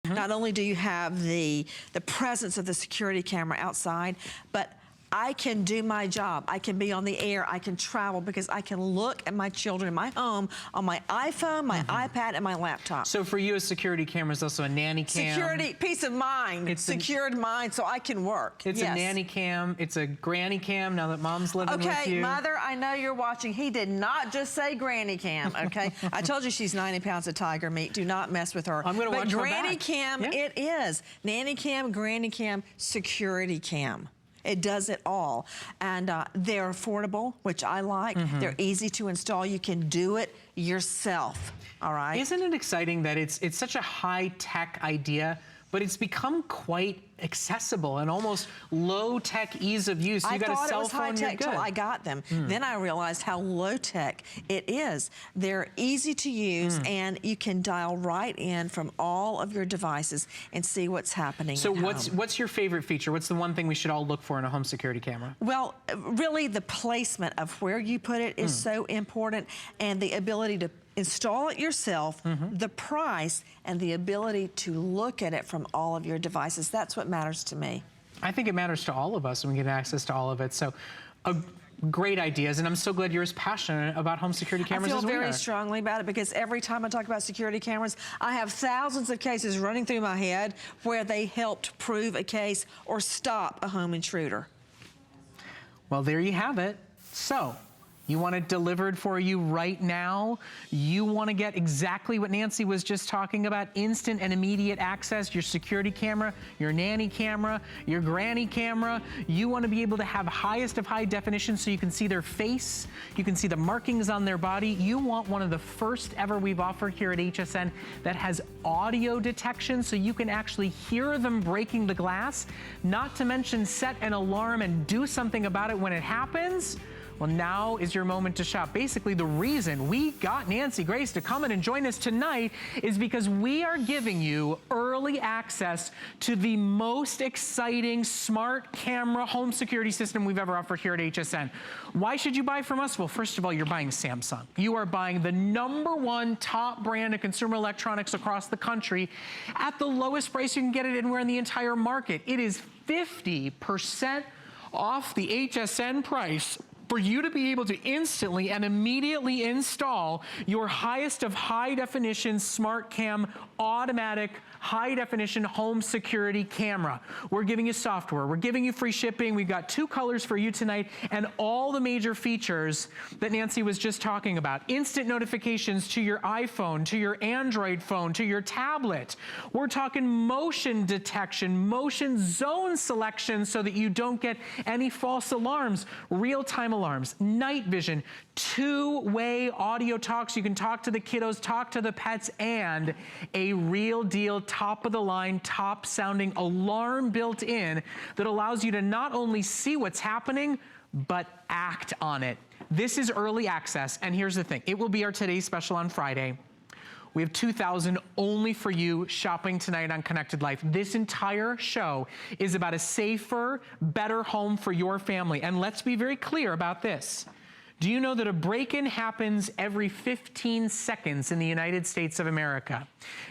Not only do you have the presence of the security camera outside, but I can do my job. I can be on the air. I can travel because I can look at my children in my home on my iPhone, my iPad, and my laptop. So for you, a security camera is also a nanny cam. Security, peace of mind, it's secured mind so I can work. It's a nanny cam. It's a granny cam now that mom's living with you. Okay, Mother, I know you're watching. He did not just say granny cam, okay? I told you she's 90 pounds of tiger meat. Do not mess with her. I'm going to watch her granny back. cam, it is. Nanny cam, granny cam, security cam. It does it all. And they're affordable, which I like. They're easy to install. You can do it yourself, all right? Isn't it exciting that it's such a high-tech idea, but it's become quite accessible and almost low-tech ease of use. You got a cell phone, you're good. Till I got them. Then I realized how low-tech it is. They're easy to use, and you can dial right in from all of your devices and see what's happening. So what's your favorite feature? What's the one thing we should all look for in a home security camera? Well, really the placement of where you put it is so important, and the ability to install it yourself, the price, and the ability to look at it from all of your devices. That's what matters to me. I think it matters to all of us when we get access to all of it. So great ideas, and I'm so glad you're as passionate about home security cameras as we are. I feel very strongly about it because every time I talk about security cameras, I have thousands of cases running through my head where they helped prove a case or stop a home intruder. Well, there you have it. So, you want it delivered for you right now. You want to get exactly what Nancy was just talking about, instant and immediate access, your security camera, your nanny camera, your granny camera. You want to be able to have highest of high definition so you can see their face, you can see the markings on their body. You want one of the first ever we've offered here at HSN that has audio detection so you can actually hear them breaking the glass, not to mention set an alarm and do something about it when it happens. Well, now is your moment to shop. Basically, the reason we got Nancy Grace to come in and join us tonight is because we are giving you early access to the most exciting smart camera home security system we've ever offered here at HSN. Why should you buy from us? Well, first of all, you're buying Samsung. You are buying the #1 top brand of consumer electronics across the country at the lowest price you can get it anywhere in the entire market. It is 50% off the HSN price for you to be able to instantly and immediately install your highest of high definition smart cam automatic high definition home security camera. We're giving you software, we're giving you free shipping, we've got 2 colors for you tonight, and all the major features that Nancy was just talking about. Instant notifications to your iPhone, to your Android phone, to your tablet. We're talking motion detection, motion zone selection so that you don't get any false alarms, real-time alarms, night vision, 2-way audio talk so you can talk to the kiddos, talk to the pets, and a real deal top of the line, top sounding alarm built in that allows you to not only see what's happening, but act on it. This is early access, and here's the thing. It will be our today's special on Friday. We have 2,000 only for you shopping tonight on Connected Life. This entire show is about a safer, better home for your family. And let's be very clear about this. Do you know that a break-in happens every 15 seconds in the United States of America?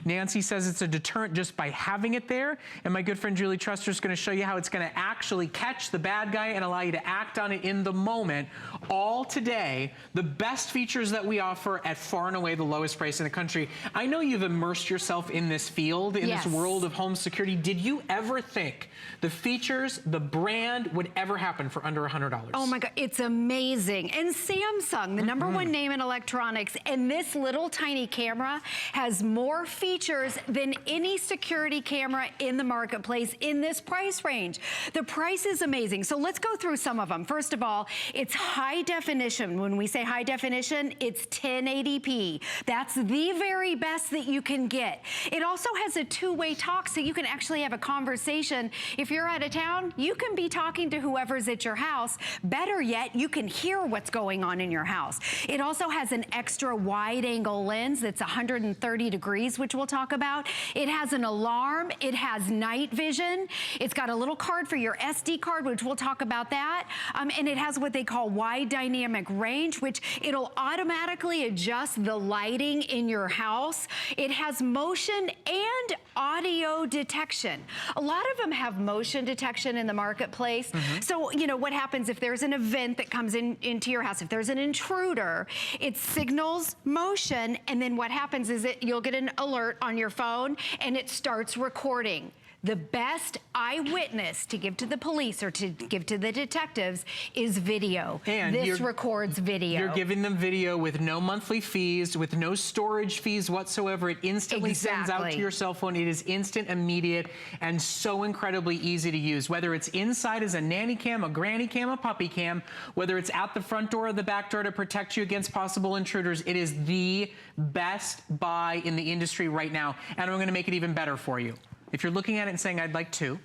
Nancy says it's a deterrent just by having it there, and my good friend Julie Truster is going to show you how it's going to actually catch the bad guy and allow you to act on it in the moment. All today, the best features that we offer at far and away the lowest price in the country. I know you've immersed yourself in this field, in this world of home security. Did you ever think the features, the brand would ever happen for under $100? Oh my God, it's amazing. And Samsung, the #1 name in electronics, and this little tiny camera has more features than any security camera in the marketplace in this price range. The price is amazing. So let's go through some of them. First of all, it's high definition. When we say high definition, it's 1080p. That's the very best that you can get. It also has a 2-way talk, so you can actually have a conversation. If you're out of town, you can be talking to whoever's at your house. Better yet, you can hear what's going going on in your house. It also has an extra wide angle lens that's 130 degrees, which we'll talk about. It has an alarm. It has night vision. It's got a little card for your SD card, which we'll talk about that. And it has what they call wide dynamic range, which it'll automatically adjust the lighting in your house. It has motion and audio detection. A lot of them have motion detection in the marketplace. So, you know, what happens if there's an event that comes into your house, if there's an intruder, it signals motion, and then what happens is you'll get an alert on your phone and it starts recording. The best eyewitness to give to the police or to give to the detectives is video. And this records video. You're giving them video with no monthly fees, with no storage fees whatsoever. It instantly sends out to your cell phone. It is instant, immediate, and so incredibly easy to use. Whether it's inside as a nanny cam, a granny cam, a puppy cam, whether it's at the front door or the back door to protect you against possible intruders, it is the best buy in the industry right now. And I'm gonna make it even better for you. If you're looking at it and saying, I'd like 2,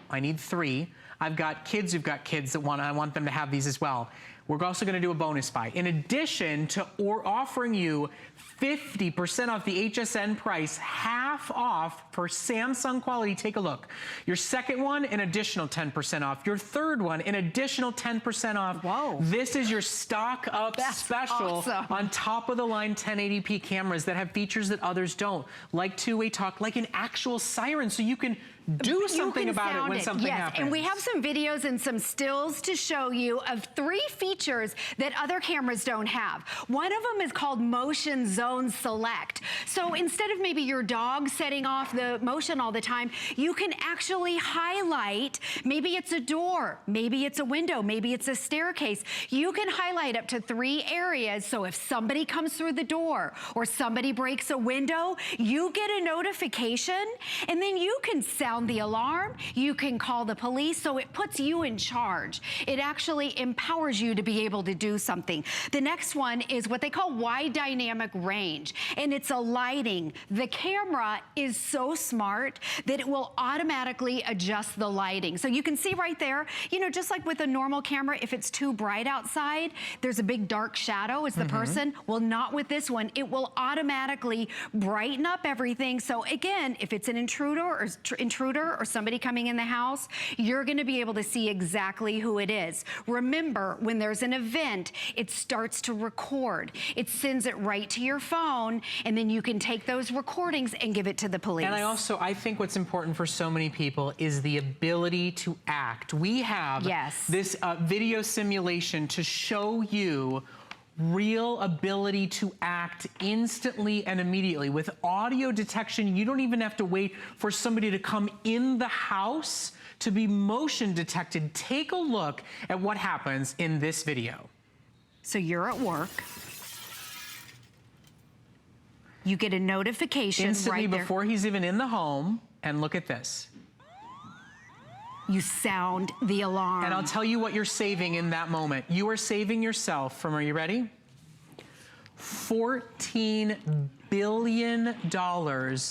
I need 3, I've got kids who've got kids that I want them to have these as well. We're also gonna do a bonus buy. In addition to offering you 50% off the HSN price, half off for Samsung quality, take a look. Your second one, an additional 10% off. Your third one, an additional 10% off. Whoa. This is your stock up special on top of the line 1080p cameras that have features that others don't, like two-way talk, like an actual siren, so you can do something about it when something happens. And we have some videos and some stills to show you of 3 features that other cameras don't have. One of them is called Motion Zone Select. So instead of maybe your dog setting off the motion all the time, you can actually highlight, maybe it's a door, maybe it's a window, maybe it's a staircase. You can highlight up to 3 areas, so if somebody comes through the door or somebody breaks a window, you get a notification, and then you can sound the alarm, you can call the police, so it puts you in charge. It actually empowers you to be able to do something. The next one is what they call wide dynamic range, and it's a lighting. The camera is so smart that it will automatically adjust the lighting. So you can see right there, you know, just like with a normal camera, if it's too bright outside, there's a big dark shadow as the person. Well, not with this one. It will automatically brighten up everything. So again, if it's an intruder or somebody coming in the house, you're gonna be able to see exactly who it is. Remember, when there's an event, it starts to record. It sends it right to your phone, and then you can take those recordings and give it to the police. And I think what's important for so many people is the ability to act. We have this video simulation to show you real ability to act instantly and immediately. With audio detection, you don't even have to wait for somebody to come in the house to be motion detected. Take a look at what happens in this video. So you're at work. You get a notification instantly right there. Before he's even in the home, and look at this. You sound the alarm. And I'll tell you what you're saving in that moment. You are saving yourself from, are you ready? $14 billion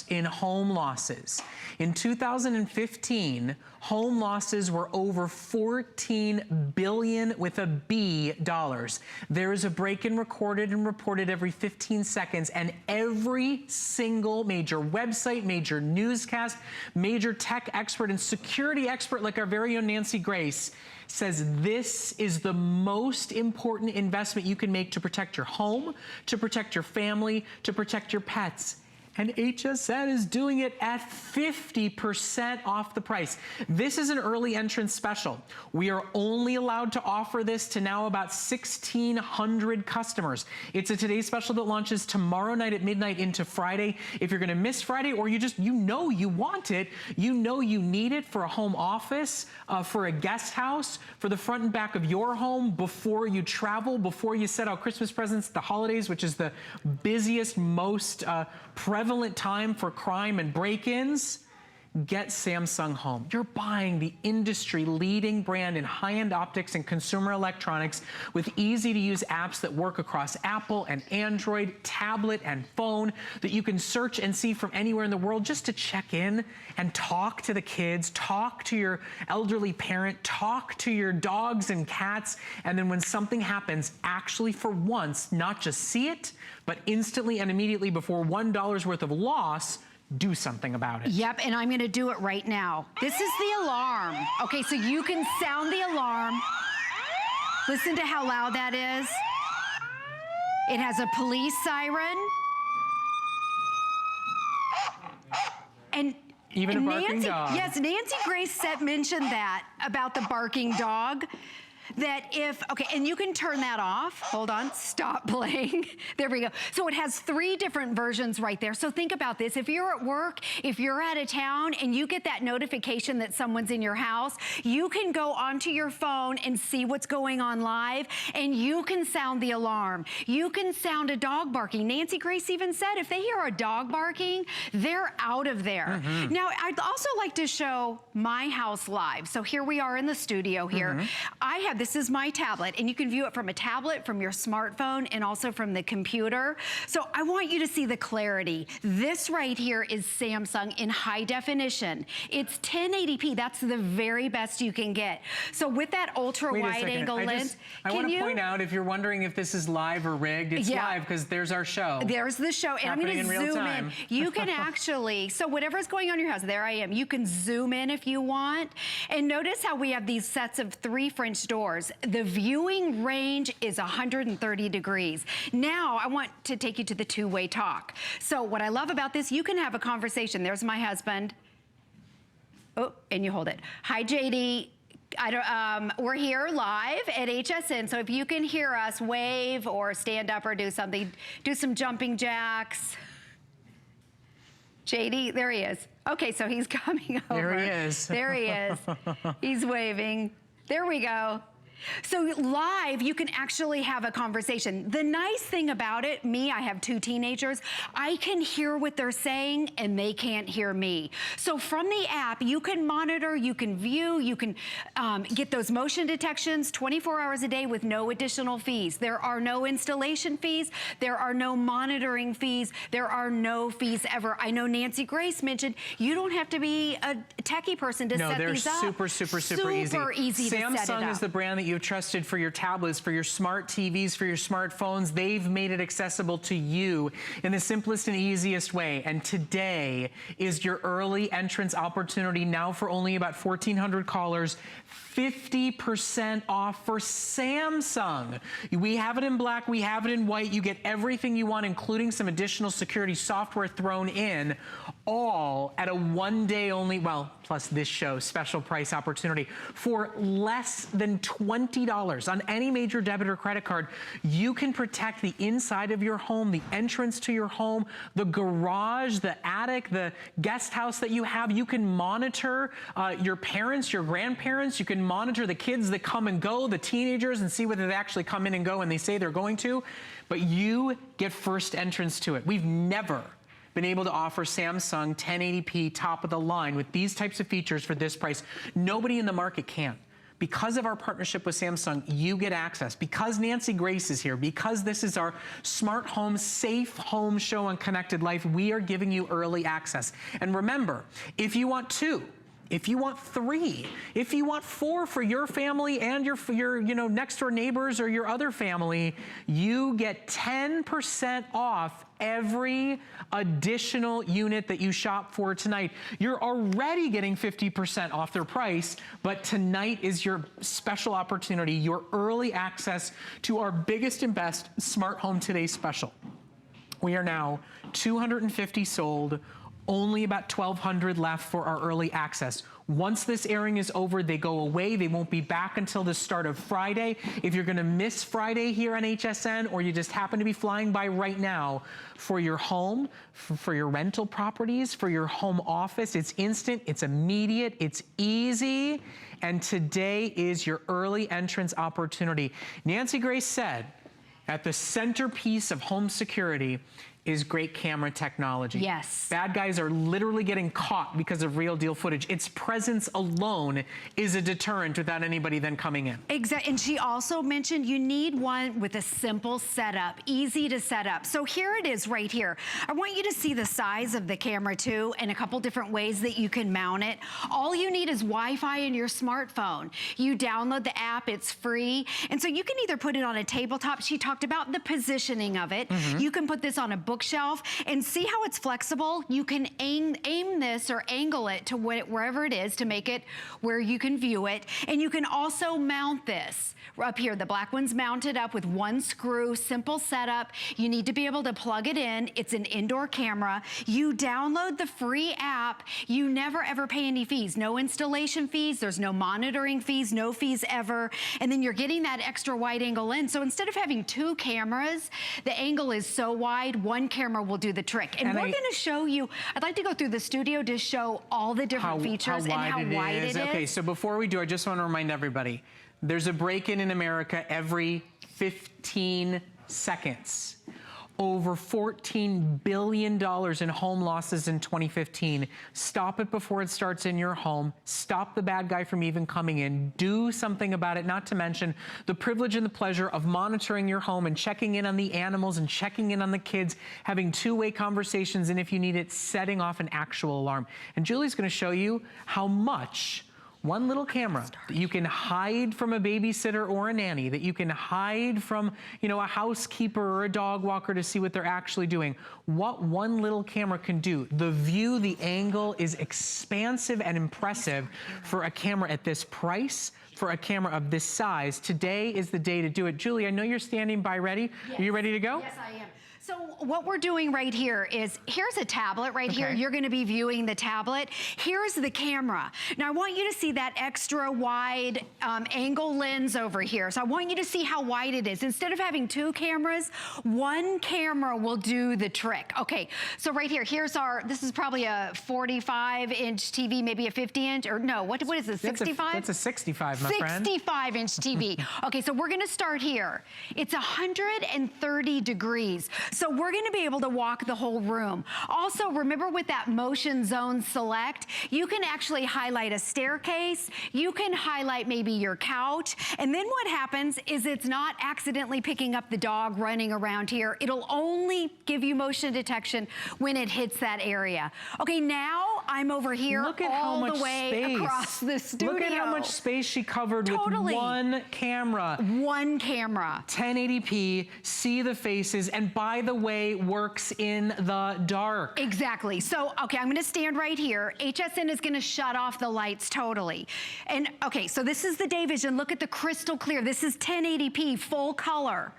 in home losses. In 2015, home losses were over $14 billion with a B dollars. There is a break-in recorded and reported every 15 seconds, and every single major website, major newscast, major tech expert and security expert like our very own Nancy Grace says this is the most important investment you can make to protect your home, to protect your family, to protect your pets. And HSN is doing it at 50% off the price. This is an early entrance special. We are only allowed to offer this to now about 1,600 customers. It's a Today Special that launches tomorrow night at midnight into Friday. If you're gonna miss Friday, or you know you want it, you know you need it for a home office, for a guest house, for the front and back of your home, before you travel, before you set out Christmas presents, the holidays, which is the busiest, most prevalent time for crime and break-ins, get Samsung home. You're buying the industry-leading brand in high-end optics and consumer electronics with easy-to-use apps that work across Apple and Android, tablet and phone that you can search and see from anywhere in the world just to check in and talk to the kids, talk to your elderly parent, talk to your dogs and cats, and then when something happens, actually for once, not just see it, but instantly and immediately before $1 worth of loss, do something about it. Yep, and I'm gonna do it right now. This is the alarm. Okay, so you can sound the alarm. Listen to how loud that is. It has a police siren. And even a barking Nancy, dog. Yes, Nancy Grace mentioned that about the barking dog. That if, okay, and you can turn that off. Hold on, stop playing. There we go. So it has 3 different versions right there. So think about this. If you're at work, if you're out of town and you get that notification that someone's in your house, you can go onto your phone and see what's going on live, and you can sound the alarm. You can sound a dog barking. Nancy Grace even said if they hear a dog barking, they're out of there. Now, I'd also like to show my house live. So here we are in the studio here. I have, this is my tablet, and you can view it from a tablet, from your smartphone, and also from the computer. So I want you to see the clarity. This right here is Samsung in high definition. It's 1080p, that's the very best you can get. So with that ultra wide angle lens, I want to point out, if you're wondering if this is live or rigged, it's live because there's our show. There's the show, and I'm gonna zoom in. You can actually, so whatever's going on in your house, there I am. You can zoom in if you want. And notice how we have these sets of 3 French doors. The viewing range is 130 degrees. Now, I want to take you to the 2-way talk. So what I love about this, you can have a conversation. There's my husband. Oh, and you hold it. Hi, JD. We're here live at HSN, so if you can hear us, wave or stand up or do something, do some jumping jacks. JD, there he is. Okay, so he's coming over. There he is. There he is. He's waving. There we go. So live, you can actually have a conversation. The nice thing about it, I have 2 teenagers, I can hear what they're saying and they can't hear me. So from the app, you can monitor, you can view, you can get those motion detections 24 hours a day with no additional fees. There are no installation fees. There are no monitoring fees. There are no fees ever. I know Nancy Grace mentioned you don't have to be a techie person to set these up. No, they're super easy. Super easy to set it up. Samsung is the brand that you've trusted for your tablets, for your smart TVs, for your smartphones. They've made it accessible to you in the simplest and easiest way. And today is your early entrance opportunity, now for only about 1,400 callers. 50% off for Samsung. We have it in black, we have it in white. You get everything you want, including some additional security software thrown in, all at a 1-day only, well, plus this show, special price opportunity for less than $20 on any major debit or credit card. You can protect the inside of your home, the entrance to your home, the garage, the attic, the guest house that you have. You can monitor your parents, your grandparents. You can monitor the kids that come and go, the teenagers, and see whether they actually come in and go and they say they're going to. But you get first entrance to it. We've never been able to offer Samsung 1080p top of the line with these types of features for this price. Nobody in the market can. Because of our partnership with Samsung, you get access. Because Nancy Grace is here, because this is our smart home, safe home show on Connected Life, we are giving you early access. And remember, if you want 2, if you want 3, if you want 4 for your family and your next door neighbors or your other family, you get 10% off every additional unit that you shop for tonight. You're already getting 50% off their price, but tonight is your special opportunity, your early access to our biggest and best Smart Home Today special. We are now 250 sold, only about 1,200 left for our early access. Once this airing is over, they go away. They won't be back until the start of Friday. If you're gonna miss Friday here on HSN, or you just happen to be flying by right now, for your home, for your rental properties, for your home office, it's instant, it's immediate, it's easy, and today is your early entrance opportunity. Nancy Grace said, at the centerpiece of home security is great camera technology. Yes. Bad guys are literally getting caught because of real deal footage. Its presence alone is a deterrent without anybody then coming in. Exactly, and she also mentioned you need one with a simple setup, easy to set up. So here it is right here. I want you to see the size of the camera too, and a couple different ways that you can mount it. All you need is Wi-Fi in your smartphone. You download the app, it's free. And so you can either put it on a tabletop. She talked about the positioning of it. You can put this on a bookshelf and see how it's flexible. You can aim this or angle it to wherever it is to make it where you can view it. And you can also mount this up here. The black one's mounted up with one screw, simple setup. You need to be able to plug it in. It's an indoor camera. You download the free app. You never ever pay any fees. No installation fees. There's no monitoring fees, no fees ever. And then you're getting that extra wide angle lens. So instead of having two cameras, the angle is so wide, one camera will do the trick. And we're going to show you, I'd like to go through the studio to show all the different features and how wide it is. Okay, so before we do, I just want to remind everybody, there's a break-in in America every 15 seconds. Over $14 billion in home losses in 2015. Stop it before it starts in your home. Stop the bad guy from even coming in. Do something about it, not to mention the privilege and the pleasure of monitoring your home and checking in on the animals and checking in on the kids, having two-way conversations, and if you need it, setting off an actual alarm. And Julie's gonna show you how much one little camera that you can hide from a babysitter or a nanny, that you can hide from, you know, a housekeeper or a dog walker to see what they're actually doing. What one little camera can do. The view, the angle is expansive and impressive for a camera at this price, for a camera of this size. Today is the day to do it. Julie, I know you're standing by ready. Yes. Are you ready to go? Yes, I am. So what we're doing right here is, here's a tablet right here. You're gonna be viewing the tablet. Here's the camera. Now I want you to see that extra wide angle lens over here. So I want you to see how wide it is. Instead of having two cameras, one camera will do the trick. Okay, so right here, here's our, this is probably a 45-inch TV, maybe a 50-inch, or no, what is this, 65? That's a 65, my friend. 65-inch TV. Okay, so we're gonna start here. It's 130 degrees. So we're gonna be able to walk the whole room. Also, remember with that motion zone select, you can actually highlight a staircase, you can highlight maybe your couch, and then what happens is it's not accidentally picking up the dog running around here. It'll only give you motion detection when it hits that area. Okay, now I'm over here all the way across the studio. Look at how much space she covered with one camera. One camera. 1080p, see the faces, and by the way, works in the dark. Exactly. So, okay, I'm gonna stand right here. HSN is gonna shut off the lights totally. And okay, so this is the day vision. Look at the crystal clear. This is 1080p, full color.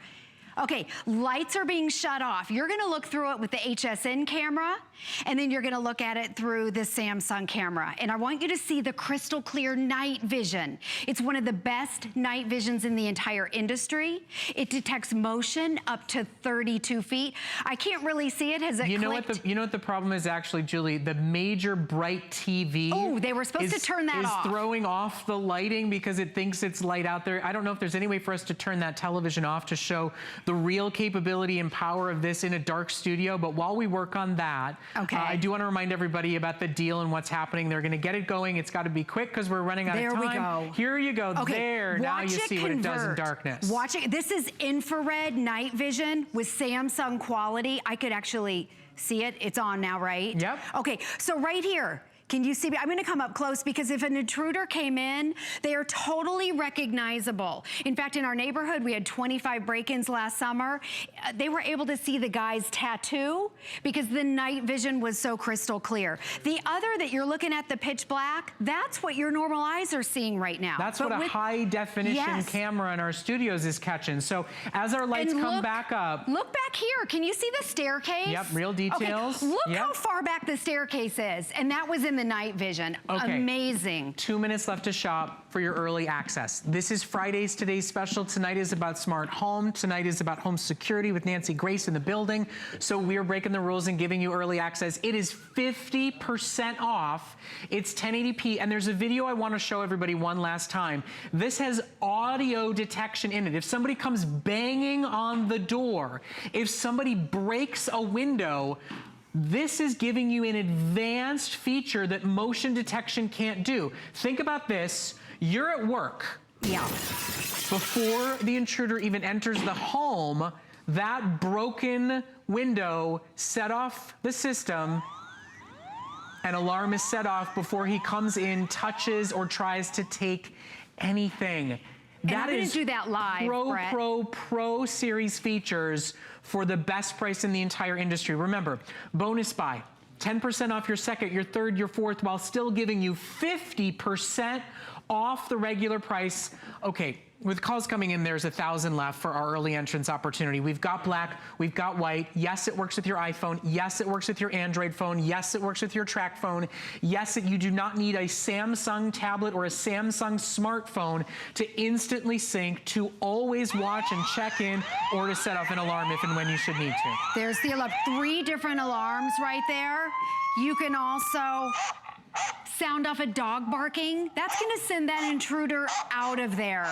Okay, lights are being shut off. You're gonna look through it with the HSN camera, and then you're gonna look at it through the Samsung camera. And I want you to see the crystal clear night vision. It's one of the best night visions in the entire industry. It detects motion up to 32 feet. I can't really see it. Has it clicked? You know what the problem is actually, Julie? The major bright TV. Oh, they were supposed to turn that off. Is throwing off the lighting because it thinks it's light out there. I don't know if there's any way for us to turn that television off to show the real capability and power of this in a dark studio. But while we work on that, I do want to remind everybody about the deal and what's happening. They're going to get it going. It's got to be quick because we're running out of time. There we go. Here you go. Okay. There. Now you see what it does in darkness. Watch it. This is infrared night vision with Samsung quality. I could actually see it. It's on now, right? Yep. Okay. So right here. Can you see me? I'm gonna come up close because if an intruder came in, they are totally recognizable. In fact, in our neighborhood, we had 25 break-ins last summer. They were able to see the guy's tattoo because the night vision was so crystal clear. The other that you're looking at, the pitch black, that's what your normal eyes are seeing right now. That's what a high definition camera in our studios is catching. So as our lights come back up. Look back here. Can you see the staircase? Yep, real details. Okay. Look how far back the staircase is. And that was in the night vision. Okay. Amazing. 2 minutes left to shop for your early access. This is today's special. Tonight is about smart home. Tonight is about home security with Nancy Grace in the building. So we are breaking the rules and giving you early access. It is 50% off. It's 1080p, and there's a video I want to show everybody one last time. This has audio detection in it. If somebody comes banging on the door, if somebody breaks a window, this is giving you an advanced feature that motion detection can't do. Think about this. You're at work. Yeah. Before the intruder even enters the home, that broken window set off the system. An alarm is set off before he comes in, touches, or tries to take anything. And I'm gonna do that live, Brett. Pro series features for the best price in the entire industry. Remember, bonus buy, 10% off your second, your third, your fourth, while still giving you 50% off the regular price. Okay, with calls coming in, there's 1,000 left for our early entrance opportunity. We've got black, we've got white. Yes, it works with your iPhone. Yes, it works with your Android phone. Yes, it works with your track phone. Yes, you do not need a Samsung tablet or a Samsung smartphone to instantly sync, to always watch and check in, or to set off an alarm if and when you should need to. There's the 3 different alarms right there. You can also sound off a dog barking. That's gonna send that intruder out of there.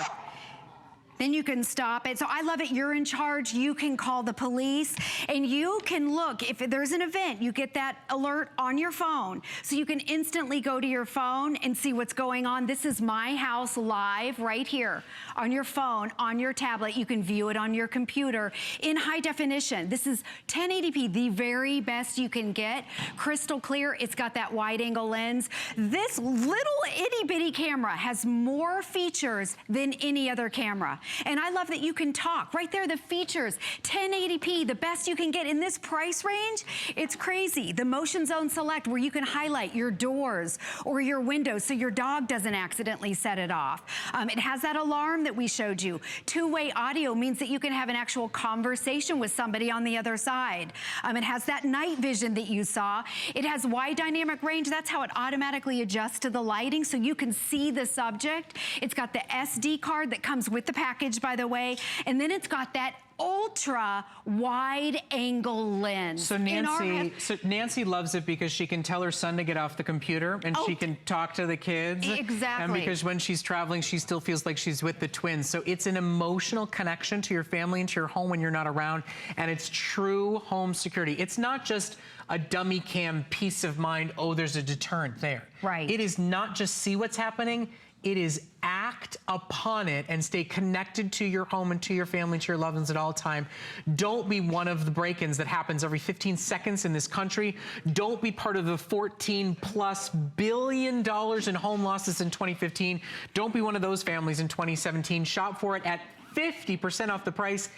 Then you can stop it. So I love it. You're in charge. You can call the police, and you can look. If there's an event, you get that alert on your phone. So you can instantly go to your phone and see what's going on. This is My House Live right here on your phone, on your tablet. You can view it on your computer in high definition. This is 1080p, the very best you can get. Crystal clear. It's got that wide angle lens. This little itty bitty camera has more features than any other camera. And I love that you can talk. Right there, the features, 1080p, the best you can get in this price range. It's crazy. The Motion Zone Select, where you can highlight your doors or your windows so your dog doesn't accidentally set it off. It has that alarm that we showed you. Two-way audio means that you can have an actual conversation with somebody on the other side. It has that night vision that you saw. It has wide dynamic range. That's how it automatically adjusts to the lighting so you can see the subject. It's got the SD card that comes with the package, by the way, and then it's got that ultra wide angle lens. So Nancy loves it because she can tell her son to get off the computer and she can talk to the kids. Exactly. And because when she's traveling, she still feels like she's with the twins. So it's an emotional connection to your family and to your home when you're not around, and it's true home security. It's not just a dummy cam peace of mind, oh, there's a deterrent there. Right. It is not just see what's happening, it is act upon it and stay connected to your home and to your family, to your loved ones at all time. Don't be one of the break-ins that happens every 15 seconds in this country. Don't be part of the $14+ billion in home losses in 2015. Don't be one of those families in 2017. Shop for it at 50% off the price.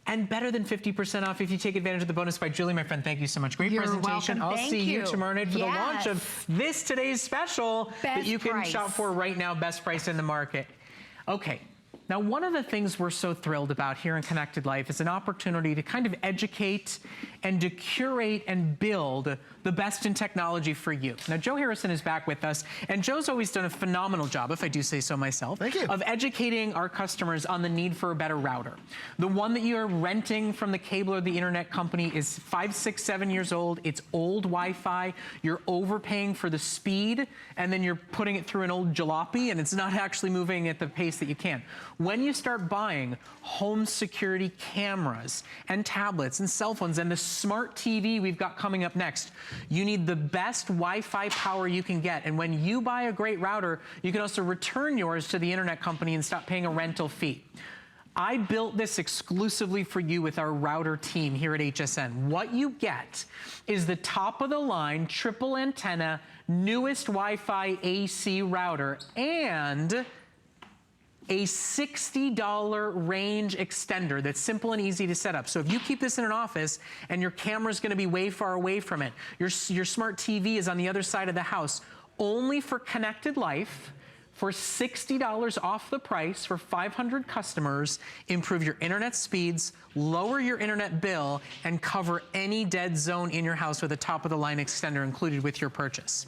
And better than 50% off if you take advantage of the bonus by Julie, my friend. Thank you so much. Great presentation. Welcome. I'll see you tomorrow night for the launch of today's special that you can shop for right now. Best price in the market. Okay. Now, one of the things we're so thrilled about here in Connected Life is an opportunity to kind of educate and to curate and build the best in technology for you. Now, Joe Harrison is back with us, and Joe's always done a phenomenal job, if I do say so myself, of educating our customers on the need for a better router. The one that you are renting from the cable or the internet company is 5, 6, 7 years old. It's old Wi-Fi. You're overpaying for the speed, and then you're putting it through an old jalopy, and it's not actually moving at the pace that you can. When you start buying home security cameras and tablets and cell phones and the smart TV we've got coming up next, you need the best Wi-Fi power you can get. And when you buy a great router, you can also return yours to the internet company and stop paying a rental fee. I built this exclusively for you with our router team here at HSN. What you get is the top of the line, triple antenna, newest Wi-Fi AC router, and a $60 range extender that's simple and easy to set up. So if you keep this in an office and your camera's gonna be way far away from it, your smart TV is on the other side of the house, only for Connected Life, for $60 off the price for 500 customers, improve your internet speeds, lower your internet bill, and cover any dead zone in your house with a top-of-the-line extender included with your purchase.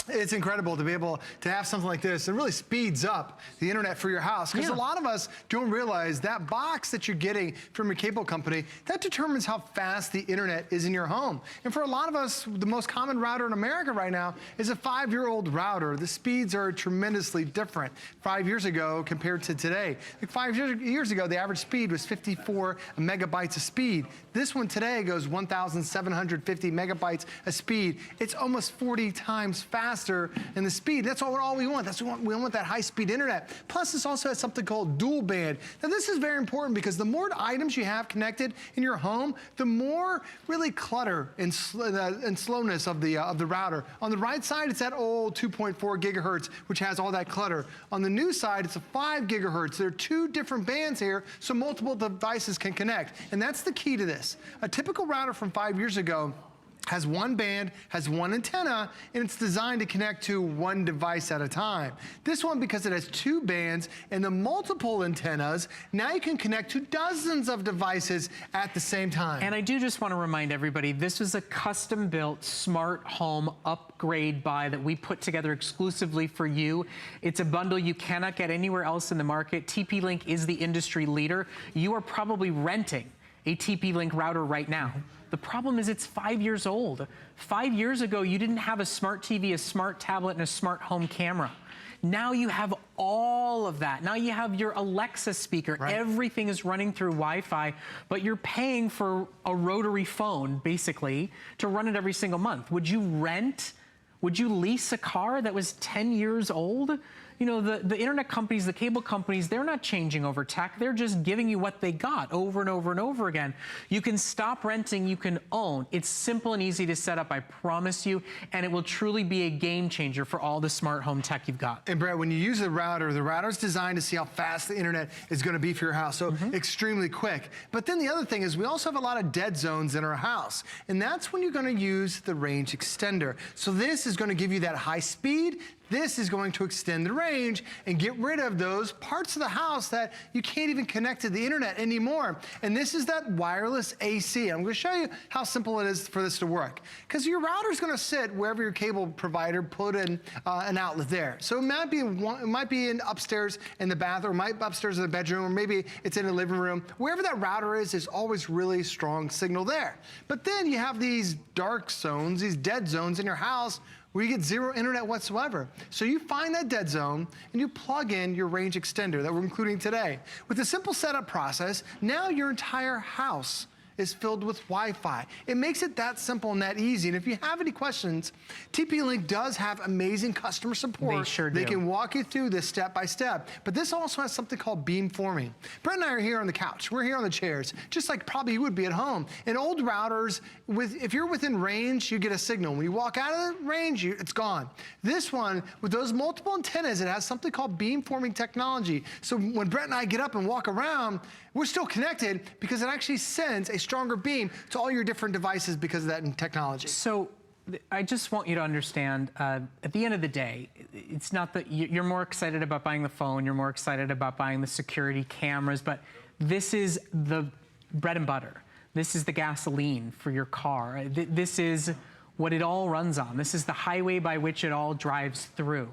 It's incredible to be able to have something like this. It really speeds up the internet for your house, because a lot of us don't realize that box that you're getting from your cable company, that determines how fast the internet is in your home. And for a lot of us, the most common router in America right now is a 5-year-old router. The speeds are tremendously different 5 years ago compared to today. Like 5 years ago, the average speed was 54 megabytes of speed. This one today goes 1,750 megabytes of speed. It's almost 40 times faster in the speed. That's all we want. We want that high-speed internet. Plus, this also has something called dual band. Now, this is very important because the more items you have connected in your home, the more really clutter and slowness of the router. On the right side, it's that old 2.4 gigahertz, which has all that clutter. On the new side, it's a 5 gigahertz. There are 2 different bands here, so multiple devices can connect. And that's the key to this. A typical router from 5 years ago has 1 band, has 1 antenna, and it's designed to connect to 1 device at a time. This one, because it has 2 bands and the multiple antennas, now you can connect to dozens of devices at the same time. And I do just want to remind everybody, this is a custom-built smart home upgrade buy that we put together exclusively for you. It's a bundle you cannot get anywhere else in the market. TP-Link is the industry leader. You are probably renting a TP-Link router right now. The problem is it's 5 years old. 5 years ago, you didn't have a smart TV, a smart tablet, and a smart home camera. Now you have all of that. Now you have your Alexa speaker. Right. Everything is running through Wi-Fi, but you're paying for a rotary phone, basically, to run it every single month. Would you rent? Would you lease a car that was 10 years old? You know, the internet companies, the cable companies, they're not changing over tech. They're just giving you what they got over and over and over again. You can stop renting, you can own. It's simple and easy to set up, I promise you, and it will truly be a game changer for all the smart home tech you've got. And Brett, when you use the router's designed to see how fast the internet is going to be for your house, so extremely quick. But then the other thing is we also have a lot of dead zones in our house, and that's when you're going to use the range extender. So this is going to give you that high speed. This is going to extend the range and get rid of those parts of the house that you can't even connect to the internet anymore. And this is that wireless AC. I'm going to show you how simple it is for this to work. Because your router is going to sit wherever your cable provider put in an outlet there. So it might be in upstairs in the bathroom, it might be upstairs in the bedroom, or maybe it's in the living room. Wherever that router is, there's always really strong signal there. But then you have these dark zones, these dead zones in your house where you get zero internet whatsoever. So you find that dead zone and you plug in your range extender that we're including today. With a simple setup process, now your entire house is filled with Wi-Fi. It makes it that simple and that easy. And if you have any questions, TP-Link does have amazing customer support. They sure do. They can walk you through this step by step. But this also has something called beamforming. Brett and I are here on the couch. We're here on the chairs, just like probably you would be at home. In old routers, if you're within range, you get a signal. When you walk out of the range, it's gone. This one, with those multiple antennas, it has something called beamforming technology. So when Brett and I get up and walk around, we're still connected because it actually sends a stronger beam to all your different devices because of that technology. So I just want you to understand, at the end of the day, it's not that you're more excited about buying the phone, you're more excited about buying the security cameras, but this is the bread and butter. This is the gasoline for your car. This is what it all runs on. This is the highway by which it all drives through.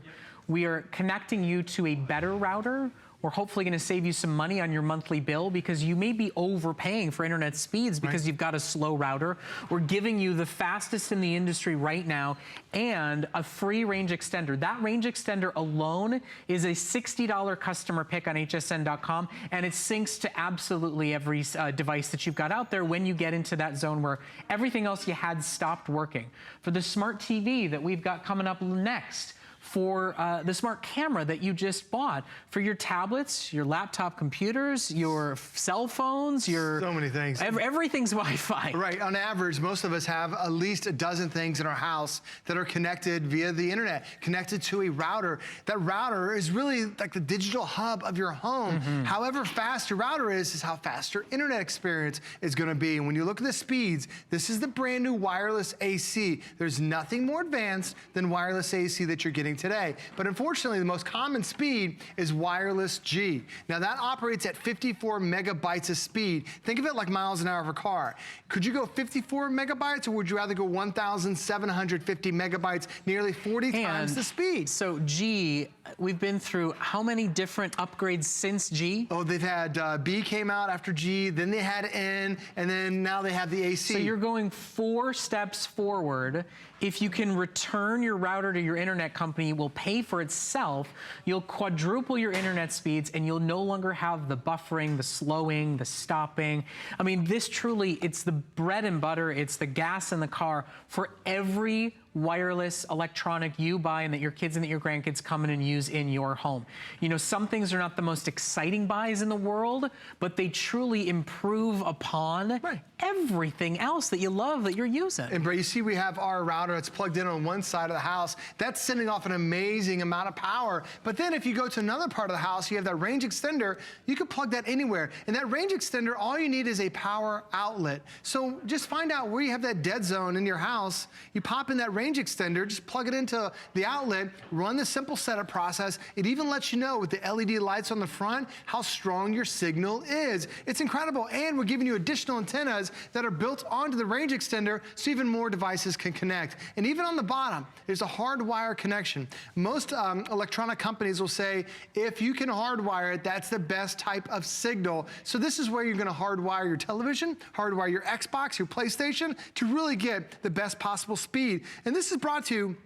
We are connecting you to a better router. We're hopefully going to save you some money on your monthly bill because you may be overpaying for internet speeds because you've got a slow router. We're giving you the fastest in the industry right now and a free range extender. That range extender alone is a $60 customer pick on hsn.com, and it syncs to absolutely every device that you've got out there when you get into that zone where everything else you had stopped working. For the smart TV that we've got coming up next, for the smart camera that you just bought, for your tablets, your laptop computers, your cell phones, your... So many things. Everything's Wi-Fi. Right, on average, most of us have at least a dozen things in our house that are connected via the internet, connected to a router. That router is really like the digital hub of your home. However fast your router is how fast your internet experience is gonna be. And when you look at the speeds, this is the brand new wireless AC. There's nothing more advanced than wireless AC that you're getting getting today. But unfortunately, the most common speed is wireless G. Now that operates at 54 megabytes of speed. Think of it like miles an hour of a car. Could you go 54 megabytes, or would you rather go 1,750 megabytes, nearly 40 times the speed? So G, we've been through how many different upgrades since G? Oh, they've had B came out after G, then they had N, and then now they have the AC. So you're going 4 steps forward. If you can return your router to your internet company, it will pay for itself. You'll quadruple your internet speeds, and you'll no longer have the buffering, the slowing, the stopping. I mean, this truly, it's the bread and butter, it's the gas in the car for every wireless electronic you buy and that your kids and that your grandkids come in and use in your home. You know, some things are not the most exciting buys in the world, but they truly improve upon everything else that you love that you're using. And Bray, you see we have our router that's plugged in on one side of the house. That's sending off an amazing amount of power. But then if you go to another part of the house, you have that range extender, you can plug that anywhere. And that range extender, all you need is a power outlet. So just find out where you have that dead zone in your house. You pop in that range extender, just plug it into the outlet, run the simple setup process. It even lets you know with the LED lights on the front how strong your signal is. It's incredible. And we're giving you additional antennas that are built onto the range extender so even more devices can connect. And even on the bottom, there's a hardwire connection. Most electronic companies will say, if you can hardwire it, that's the best type of signal. So this is where you're gonna hardwire your television, hardwire your Xbox, your PlayStation, to really get the best possible speed. And this is brought to you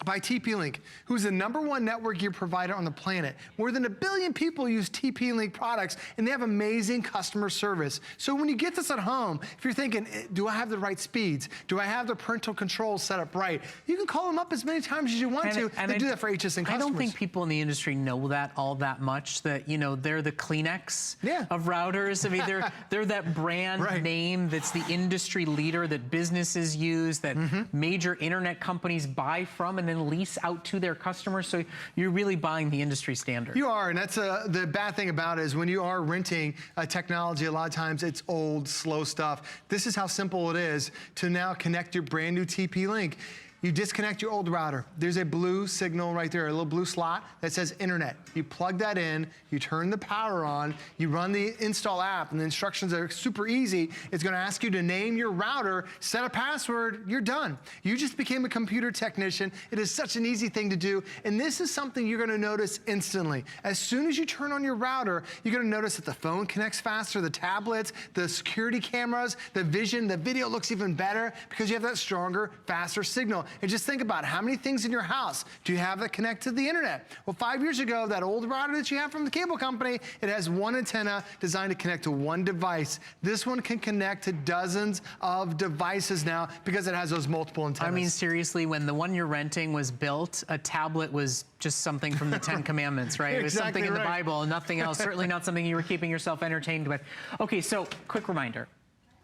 by TP-Link, who's the #1 network gear provider on the planet. More than 1 billion people use TP-Link products, and they have amazing customer service. So when you get this at home, if you're thinking, do I have the right speeds? Do I have the parental controls set up right? You can call them up as many times as you want to. They do that for HSN customers. I don't think people in the industry know that all that much, that, you know, they're the Kleenex of routers. I mean, they're that brand name that's the industry leader that businesses use, that major internet companies buy from, and then lease out to their customers. So you're really buying the industry standard. You are, and that's the bad thing about it is when you are renting technology, a lot of times it's old, slow stuff. This is how simple it is to now connect your brand new TP-Link. You disconnect your old router. There's a blue signal right there, a little blue slot that says internet. You plug that in, you turn the power on, you run the install app, and the instructions are super easy. It's gonna ask you to name your router, set a password, you're done. You just became a computer technician. It is such an easy thing to do, and this is something you're gonna notice instantly. As soon as you turn on your router, you're gonna notice that the phone connects faster, the tablets, the security cameras, the vision, the video looks even better because you have that stronger, faster signal. And just think about how many things in your house do you have that connect to the internet? Well, 5 years ago, that old router that you have from the cable company, it has one antenna designed to connect to one device. This one can connect to dozens of devices now because it has those multiple antennas. I mean, seriously, when the one you're renting was built, a tablet was just something from the 10 Commandments, right? It was something in the Bible, nothing else, certainly not something you were keeping yourself entertained with. Okay, so quick reminder.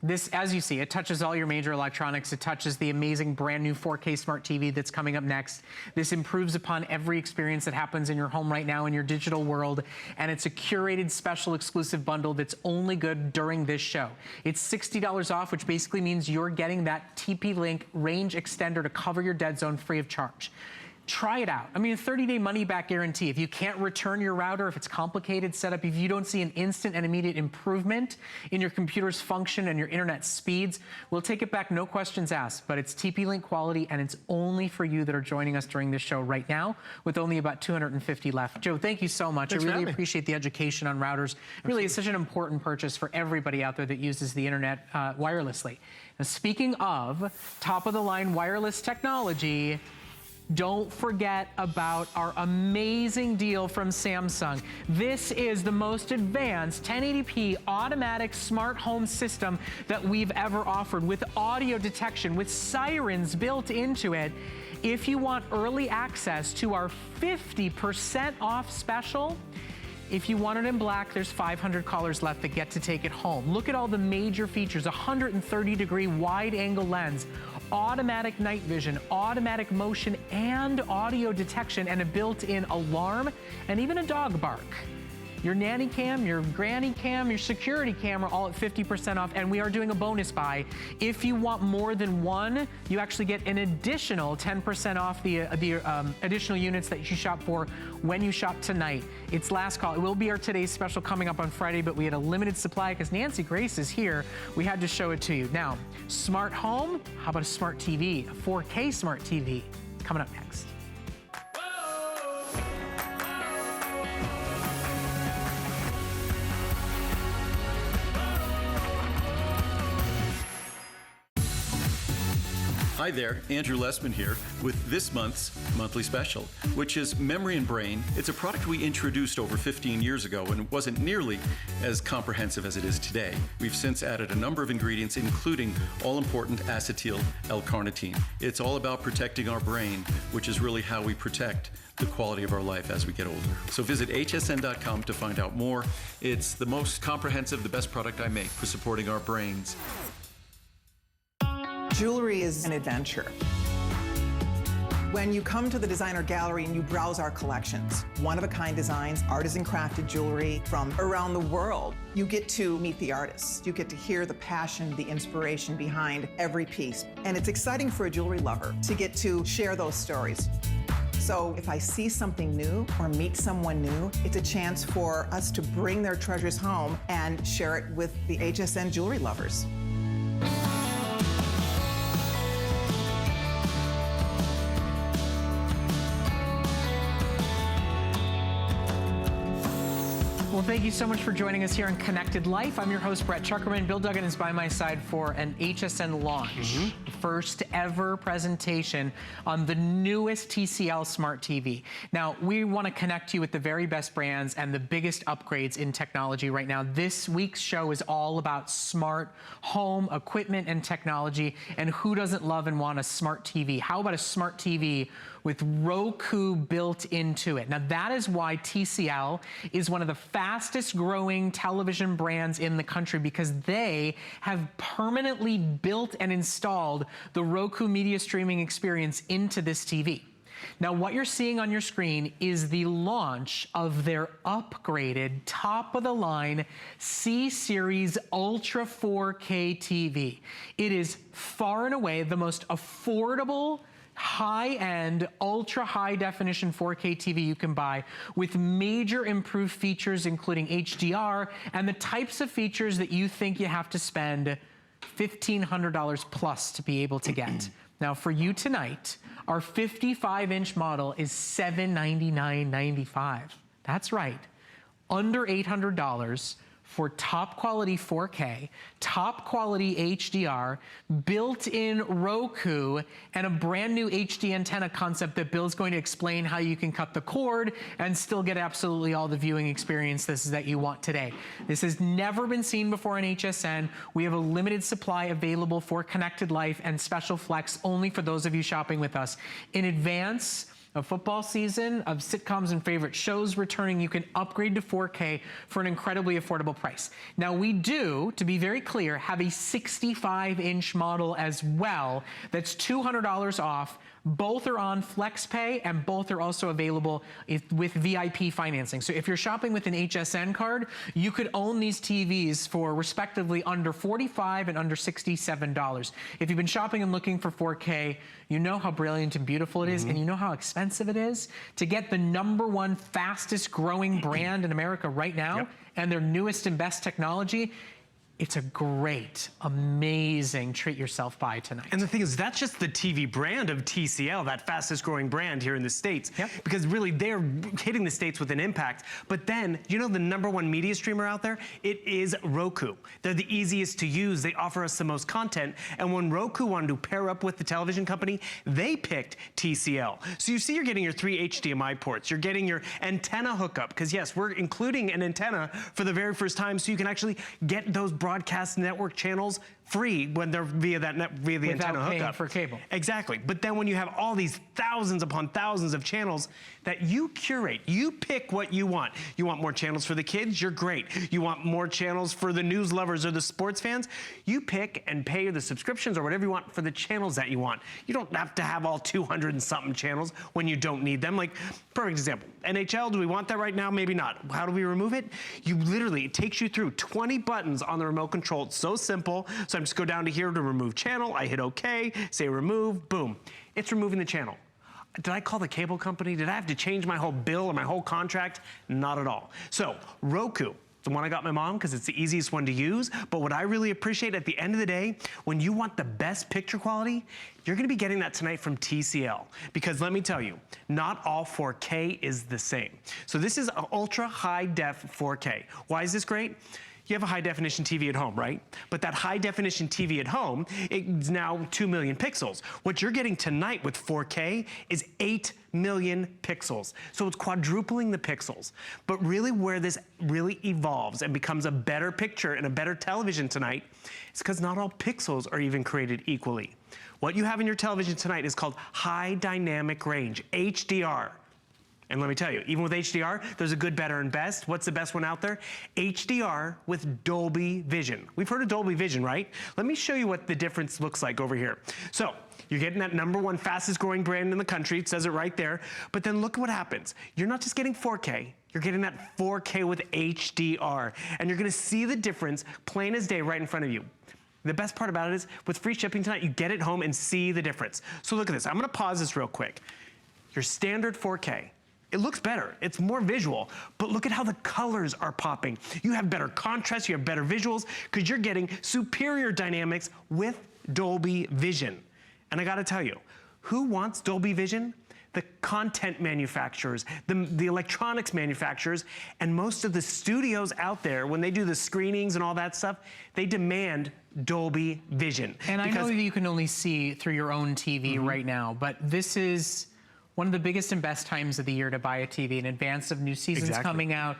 This, as you see, it touches all your major electronics. It touches the amazing brand new 4K smart TV that's coming up next. This improves upon every experience that happens in your home right now in your digital world. And it's a curated special exclusive bundle that's only good during this show. It's $60 off, which basically means you're getting that TP-Link range extender to cover your dead zone free of charge. Try it out. I mean, a 30-day money-back guarantee. If you can't return your router, if it's complicated setup, if you don't see an instant and immediate improvement in your computer's function and your internet speeds, we'll take it back, no questions asked. But it's TP-Link quality, and it's only for you that are joining us during this show right now, with only about 250 left. Joe, thank you so much. I really appreciate the education on routers. Really, it's such an important purchase for everybody out there that uses the internet wirelessly. Now, speaking of top-of-the-line wireless technology, don't forget about our amazing deal from Samsung. This is the most advanced 1080p automatic smart home system that we've ever offered, with audio detection, with sirens built into it. If you want early access to our 50% off special, if you want it in black, there's 500 callers left that get to take it home. Look at all the major features: 130-degree wide-angle lens, automatic night vision, automatic motion and audio detection, and a built-in alarm, and even a dog bark. your nanny cam, your granny cam, your security camera, all at 50% off. And we are doing a bonus buy. If you want more than one, you actually get an additional 10% off the additional units that you shop for when you shop tonight. It's last call. It will be our today's special coming up on Friday, but we had a limited supply because Nancy Grace is here. We had to show it to you. Now, smart home, how about a smart TV, a 4K smart TV? Coming up next. Hi there, Andrew Lessman here with this month's monthly special, which is Memory and Brain. It's a product we introduced over 15 years ago and it wasn't nearly as comprehensive as it is today. We've since added a number of ingredients, including all-important acetyl L-carnitine. It's all about protecting our brain, which is really how we protect the quality of our life as we get older. So visit hsn.com to find out more. It's the most comprehensive, the best product I make for supporting our brains. Jewelry is an adventure. When you come to the designer gallery and you browse our collections, one-of-a-kind designs, artisan crafted jewelry from around the world, you get to meet the artists. You get to hear the passion, the inspiration behind every piece. And it's exciting for a jewelry lover to get to share those stories. So if I see something new or meet someone new, it's a chance for us to bring their treasures home and share it with the HSN jewelry lovers. Well, thank you so much for joining us here on Connected Life. I'm your host, Brett Chukerman. Bill Duggan is by my side for an HSN launch. The first ever presentation on the newest TCL Smart TV. Now, we want to connect you with the very best brands and the biggest upgrades in technology right now. This week's show is all about smart home equipment and technology, and who doesn't love and want a smart TV? How about a smart TV with Roku built into it? Now, that is why TCL is one of the fastest growing television brands in the country, because they have permanently built and installed the Roku media streaming experience into this TV. Now, what you're seeing on your screen is the launch of their upgraded, top-of-the-line C-Series Ultra 4K TV. It is far and away the most affordable, high-end, ultra-high-definition 4K TV you can buy, with major improved features including HDR and the types of features that you think you have to spend $1,500 plus to be able to get. Now, for you tonight, our 55-inch model is $799.95. That's right, under $800 for top quality 4K, top quality HDR, built-in Roku, and a brand new HD antenna concept that Bill's going to explain how you can cut the cord and still get absolutely all the viewing experiences that you want today. This has never been seen before in HSN. We have a limited supply available for Connected Life and Special Flex only for those of you shopping with us. In advance of football season, of sitcoms and favorite shows returning, you can upgrade to 4K for an incredibly affordable price. Now, we do, to be very clear, have a 65-inch model as well that's $200 off. Both are on FlexPay, and both are also available with VIP financing. So if you're shopping with an HSN card, you could own these TVs for respectively under $45 and under $67. If you've been shopping and looking for 4K, you know how brilliant and beautiful it is, and you know how expensive it is to get the #1 fastest growing brand in America right now, and their newest and best technology. It's a great, amazing treat yourself buy tonight. And the thing is, that's just the TV brand of TCL, that fastest growing brand here in the States. Because really, they're hitting the States with an impact. But then, you know the #1 media streamer out there? It is Roku. They're the easiest to use. They offer us the most content. And when Roku wanted to pair up with the television company, they picked TCL. So you see you're getting your 3 HDMI ports. You're getting your antenna hookup. Because yes, we're including an antenna for the very first time, so you can actually get those broadcast network channels free when they're via the Without antenna paying hookup. for cable. Exactly. But then when you have all these thousands upon thousands of channels that you curate, you pick what you want. You want more channels for the kids? You're great. You want more channels for the news lovers or the sports fans? You pick and pay the subscriptions or whatever you want for the channels that you want. You don't have to have all 200 and something channels when you don't need them. Like, perfect example, NHL, do we want that right now? Maybe not. How do we remove it? You literally, it takes you through 20 buttons on the remote control. It's so simple. So I just go down to here to remove channel. I hit OK, say remove, boom. It's removing the channel. Did I call the cable company? Did I have to change my whole bill or my whole contract? Not at all. So Roku, the one I got my mom because it's the easiest one to use. But what I really appreciate at the end of the day, when you want the best picture quality, you're gonna be getting that tonight from TCL. Because let me tell you, not all 4K is the same. So this is an ultra high def 4K. Why is this great? You have a high definition TV at home, right? But that high definition TV at home, it's now 2 million pixels. What you're getting tonight with 4K is 8 million pixels. So it's quadrupling the pixels. But really where this really evolves and becomes a better picture and a better television tonight is because not all pixels are even created equally. What you have in your television tonight is called high dynamic range, HDR. And let me tell you, even with HDR, there's a good, better, and best. What's the best one out there? HDR with Dolby Vision. We've heard of Dolby Vision, right? Let me show you what the difference looks like over here. So you're getting that #1 fastest growing brand in the country. It says it right there. But then look at what happens. You're not just getting 4K. You're getting that 4K with HDR. And you're gonna see the difference plain as day right in front of you. The best part about it is with free shipping tonight, you get it home and see the difference. So look at this. I'm gonna pause this real quick. Your standard 4K. It looks better, it's more visual, but look at how the colors are popping. You have better contrast, you have better visuals, because you're getting superior dynamics with Dolby Vision. And I gotta tell you, who wants Dolby Vision? The content manufacturers, the electronics manufacturers, and most of the studios out there, when they do the screenings and all that stuff, they demand Dolby Vision. And I know that you can only see through your own TV right now, but this is one of the biggest and best times of the year to buy a TV in advance of new seasons coming out,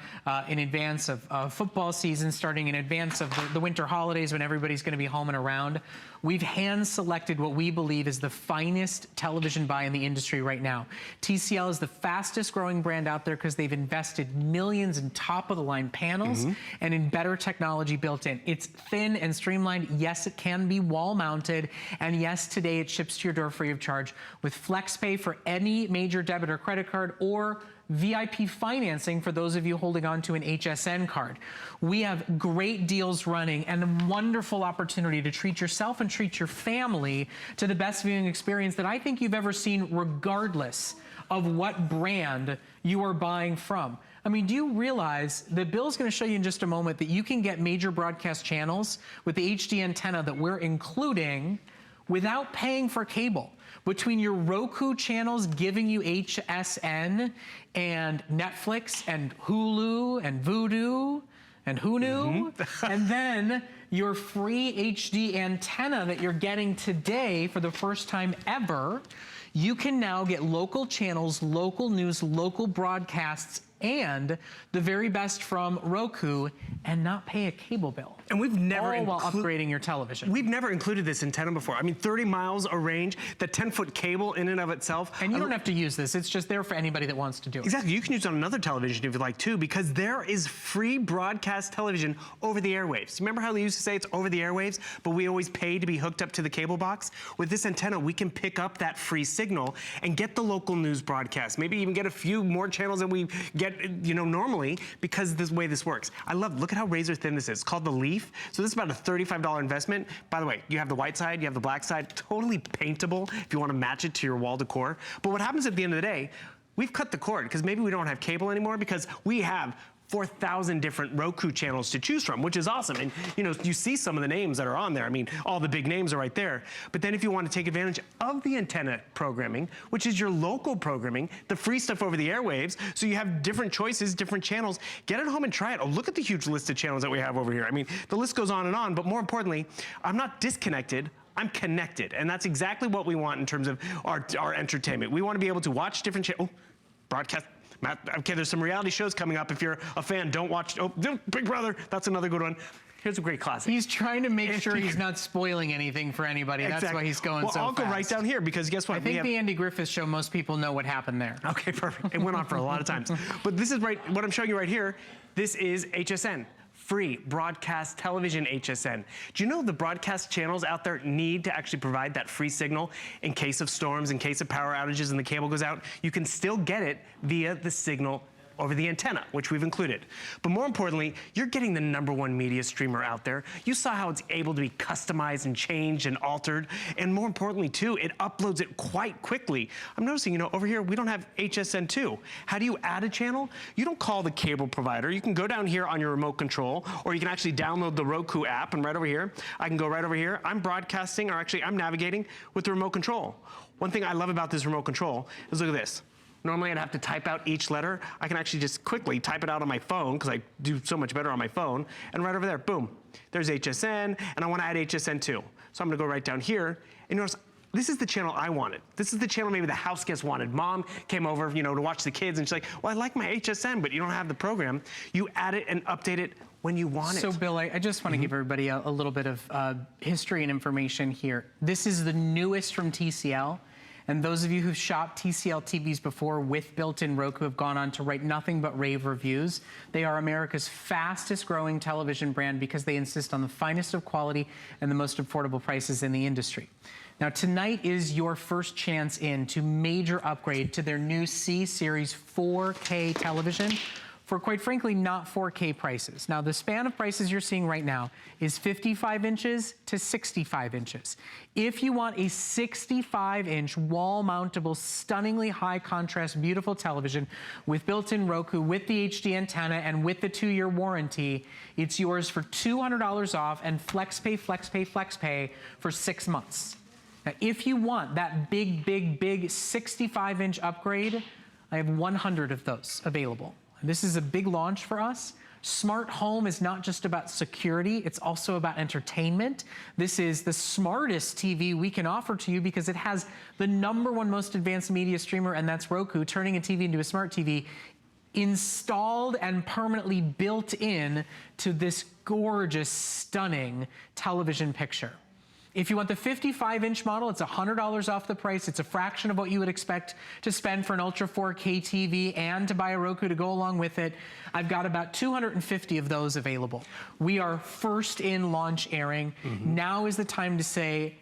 in advance of football season starting, in advance of the winter holidays when everybody's gonna be home and around. We've hand-selected what we believe is the finest television buy in the industry right now. TCL is the fastest growing brand out there because they've invested millions in top-of-the-line panels and in better technology built in. It's thin and streamlined. Yes, it can be wall-mounted. And yes, today it ships to your door free of charge with FlexPay for any major debit or credit card, or VIP financing for those of you holding on to an HSN card. We have great deals running and a wonderful opportunity to treat yourself and treat your family to the best viewing experience that I think you've ever seen, regardless of what brand you are buying from. I mean, do you realize that Bill's gonna show you in just a moment that you can get major broadcast channels with the HD antenna that we're including without paying for cable? Between your Roku channels giving you HSN and Netflix and Hulu and Vudu and who knew? And then your free HD antenna that you're getting today for the first time ever, you can now get local channels, local news, local broadcasts, and the very best from Roku and not pay a cable bill. And we've never all while upgrading your television. We've never included this antenna before. I mean, 30 miles a range, the 10-foot cable in and of itself. And you don't have to use this. It's just there for anybody that wants to do it. Exactly. You can use it on another television if you like too, because there is free broadcast television over the airwaves. Remember how they used to say it's over the airwaves, but we always pay to be hooked up to the cable box? With this antenna, we can pick up that free signal and get the local news broadcast. Maybe even get a few more channels than we get, you know, normally, because this way this works. I love, look at how razor thin this is. It's called the Leaf. So this is about a $35 investment. By the way, you have the white side, you have the black side, totally paintable if you want to match it to your wall decor. But what happens at the end of the day, we've cut the cord because maybe we don't have cable anymore because we have 4,000 different Roku channels to choose from, which is awesome. And you know, you see some of the names that are on there. I mean, all the big names are right there. But then if you want to take advantage of the antenna programming, which is your local programming, the free stuff over the airwaves, so you have different choices, different channels, get it home and try it. Oh, look at the huge list of channels that we have over here. I mean, the list goes on and on, but more importantly, I'm not disconnected, I'm connected. And that's exactly what we want in terms of our entertainment. We want to be able to watch different channels. Oh, broadcast. Matt, okay, there's some reality shows coming up. If you're a fan, don't watch, oh, Big Brother, that's another good one. Here's a great classic. He's trying to make sure he's not spoiling anything for anybody. Exactly. That's why he's going so fast. I'll go right down here because guess what? I think the Andy Griffith Show, most people know what happened there. Okay, perfect. It went on for a lot of times. But this is right, what I'm showing you right here, this is HSN. Free broadcast television HSN. Do you know the broadcast channels out there need to actually provide that free signal in case of storms, in case of power outages and the cable goes out? You can still get it via the signal over the antenna, which we've included. But more importantly, you're getting the #1 media streamer out there. You saw how it's able to be customized and changed and altered. And more importantly too, it uploads it quite quickly. I'm noticing, you know, over here, we don't have HSN2. How do you add a channel? You don't call the cable provider. You can go down here on your remote control, or you can actually download the Roku app, and right over here, I can go right over here. I'm broadcasting, or actually I'm navigating with the remote control. One thing I love about this remote control is look at this. Normally I'd have to type out each letter. I can actually just quickly type it out on my phone because I do so much better on my phone. And right over there, boom, there's HSN, and I want to add HSN too. So I'm going to go right down here, and notice this is the channel I wanted. This is the channel maybe the house guest wanted. Mom came over, you know, to watch the kids, and she's like, well, I like my HSN, but you don't have the program. You add it and update it when you want it. So, Bill, I just want to give everybody a little bit of history and information here. This is the newest from TCL. And those of you who've shopped TCL TVs before with built-in Roku have gone on to write nothing but rave reviews. They are America's fastest growing television brand because they insist on the finest of quality and the most affordable prices in the industry. Now, tonight is your first chance in to major upgrade to their new C-Series 4K television for, quite frankly, not 4K prices. Now, the span of prices you're seeing right now is 55 inches to 65 inches. If you want a 65-inch wall-mountable, stunningly high-contrast, beautiful television with built-in Roku, with the HD antenna, and with the 2-year warranty, it's yours for $200 off and FlexPay, FlexPay, FlexPay for 6 months. Now, if you want that big, big, big 65-inch upgrade, I have 100 of those available. This is a big launch for us. Smart home is not just about security, it's also about entertainment. This is the smartest TV we can offer to you because it has the #1 most advanced media streamer, and that's Roku, turning a TV into a smart TV, installed and permanently built in to this gorgeous, stunning television picture. If you want the 55-inch model, it's $100 off the price. It's a fraction of what you would expect to spend for an Ultra 4K TV and to buy a Roku to go along with it. I've got about 250 of those available. We are first in launch airing. Now is the time to say,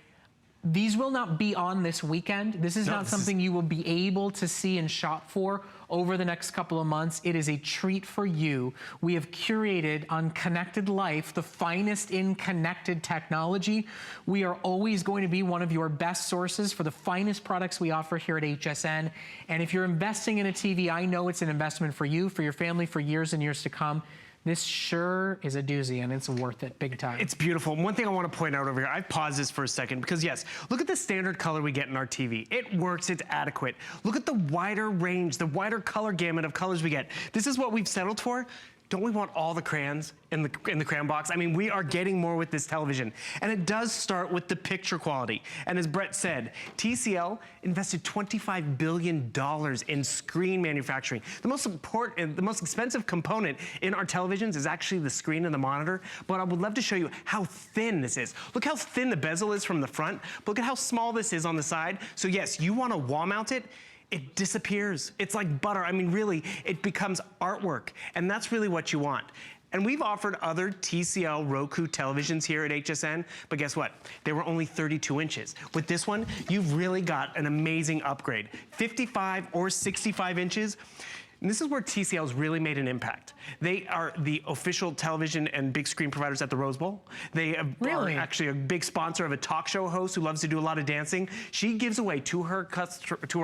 these will not be on this weekend. This is not something you will be able to see and shop for over the next couple of months. It is a treat for you. We have curated on Connected Life, the finest in connected technology. We are always going to be one of your best sources for the finest products we offer here at HSN. And if you're investing in a TV, I know it's an investment for you, for your family, for years and years to come. This sure is a doozy, and it's worth it big time. It's beautiful. One thing I want to point out over here, I've paused this for a second because yes, look at the standard color we get in our TV. It works, it's adequate. Look at the wider range, the wider color gamut of colors we get. This is what we've settled for. Don't we want all the crayons in the crayon box? I mean, we are getting more with this television. And it does start with the picture quality. And as Brett said, TCL invested $25 billion in screen manufacturing. The most important, the most expensive component in our televisions is actually the screen and the monitor. But I would love to show you how thin this is. Look how thin the bezel is from the front. But look at how small this is on the side. So yes, you want to wall mount it. It disappears. It's like butter. I mean, really, it becomes artwork. And that's really what you want. And we've offered other TCL Roku televisions here at HSN, but guess what? They were only 32 inches. With this one, you've really got an amazing upgrade. 55 or 65 inches. And this is where TCL's really made an impact. They are the official television and big screen providers at the Rose Bowl. They are actually a big sponsor of a talk show host who loves to do a lot of dancing. She gives away to her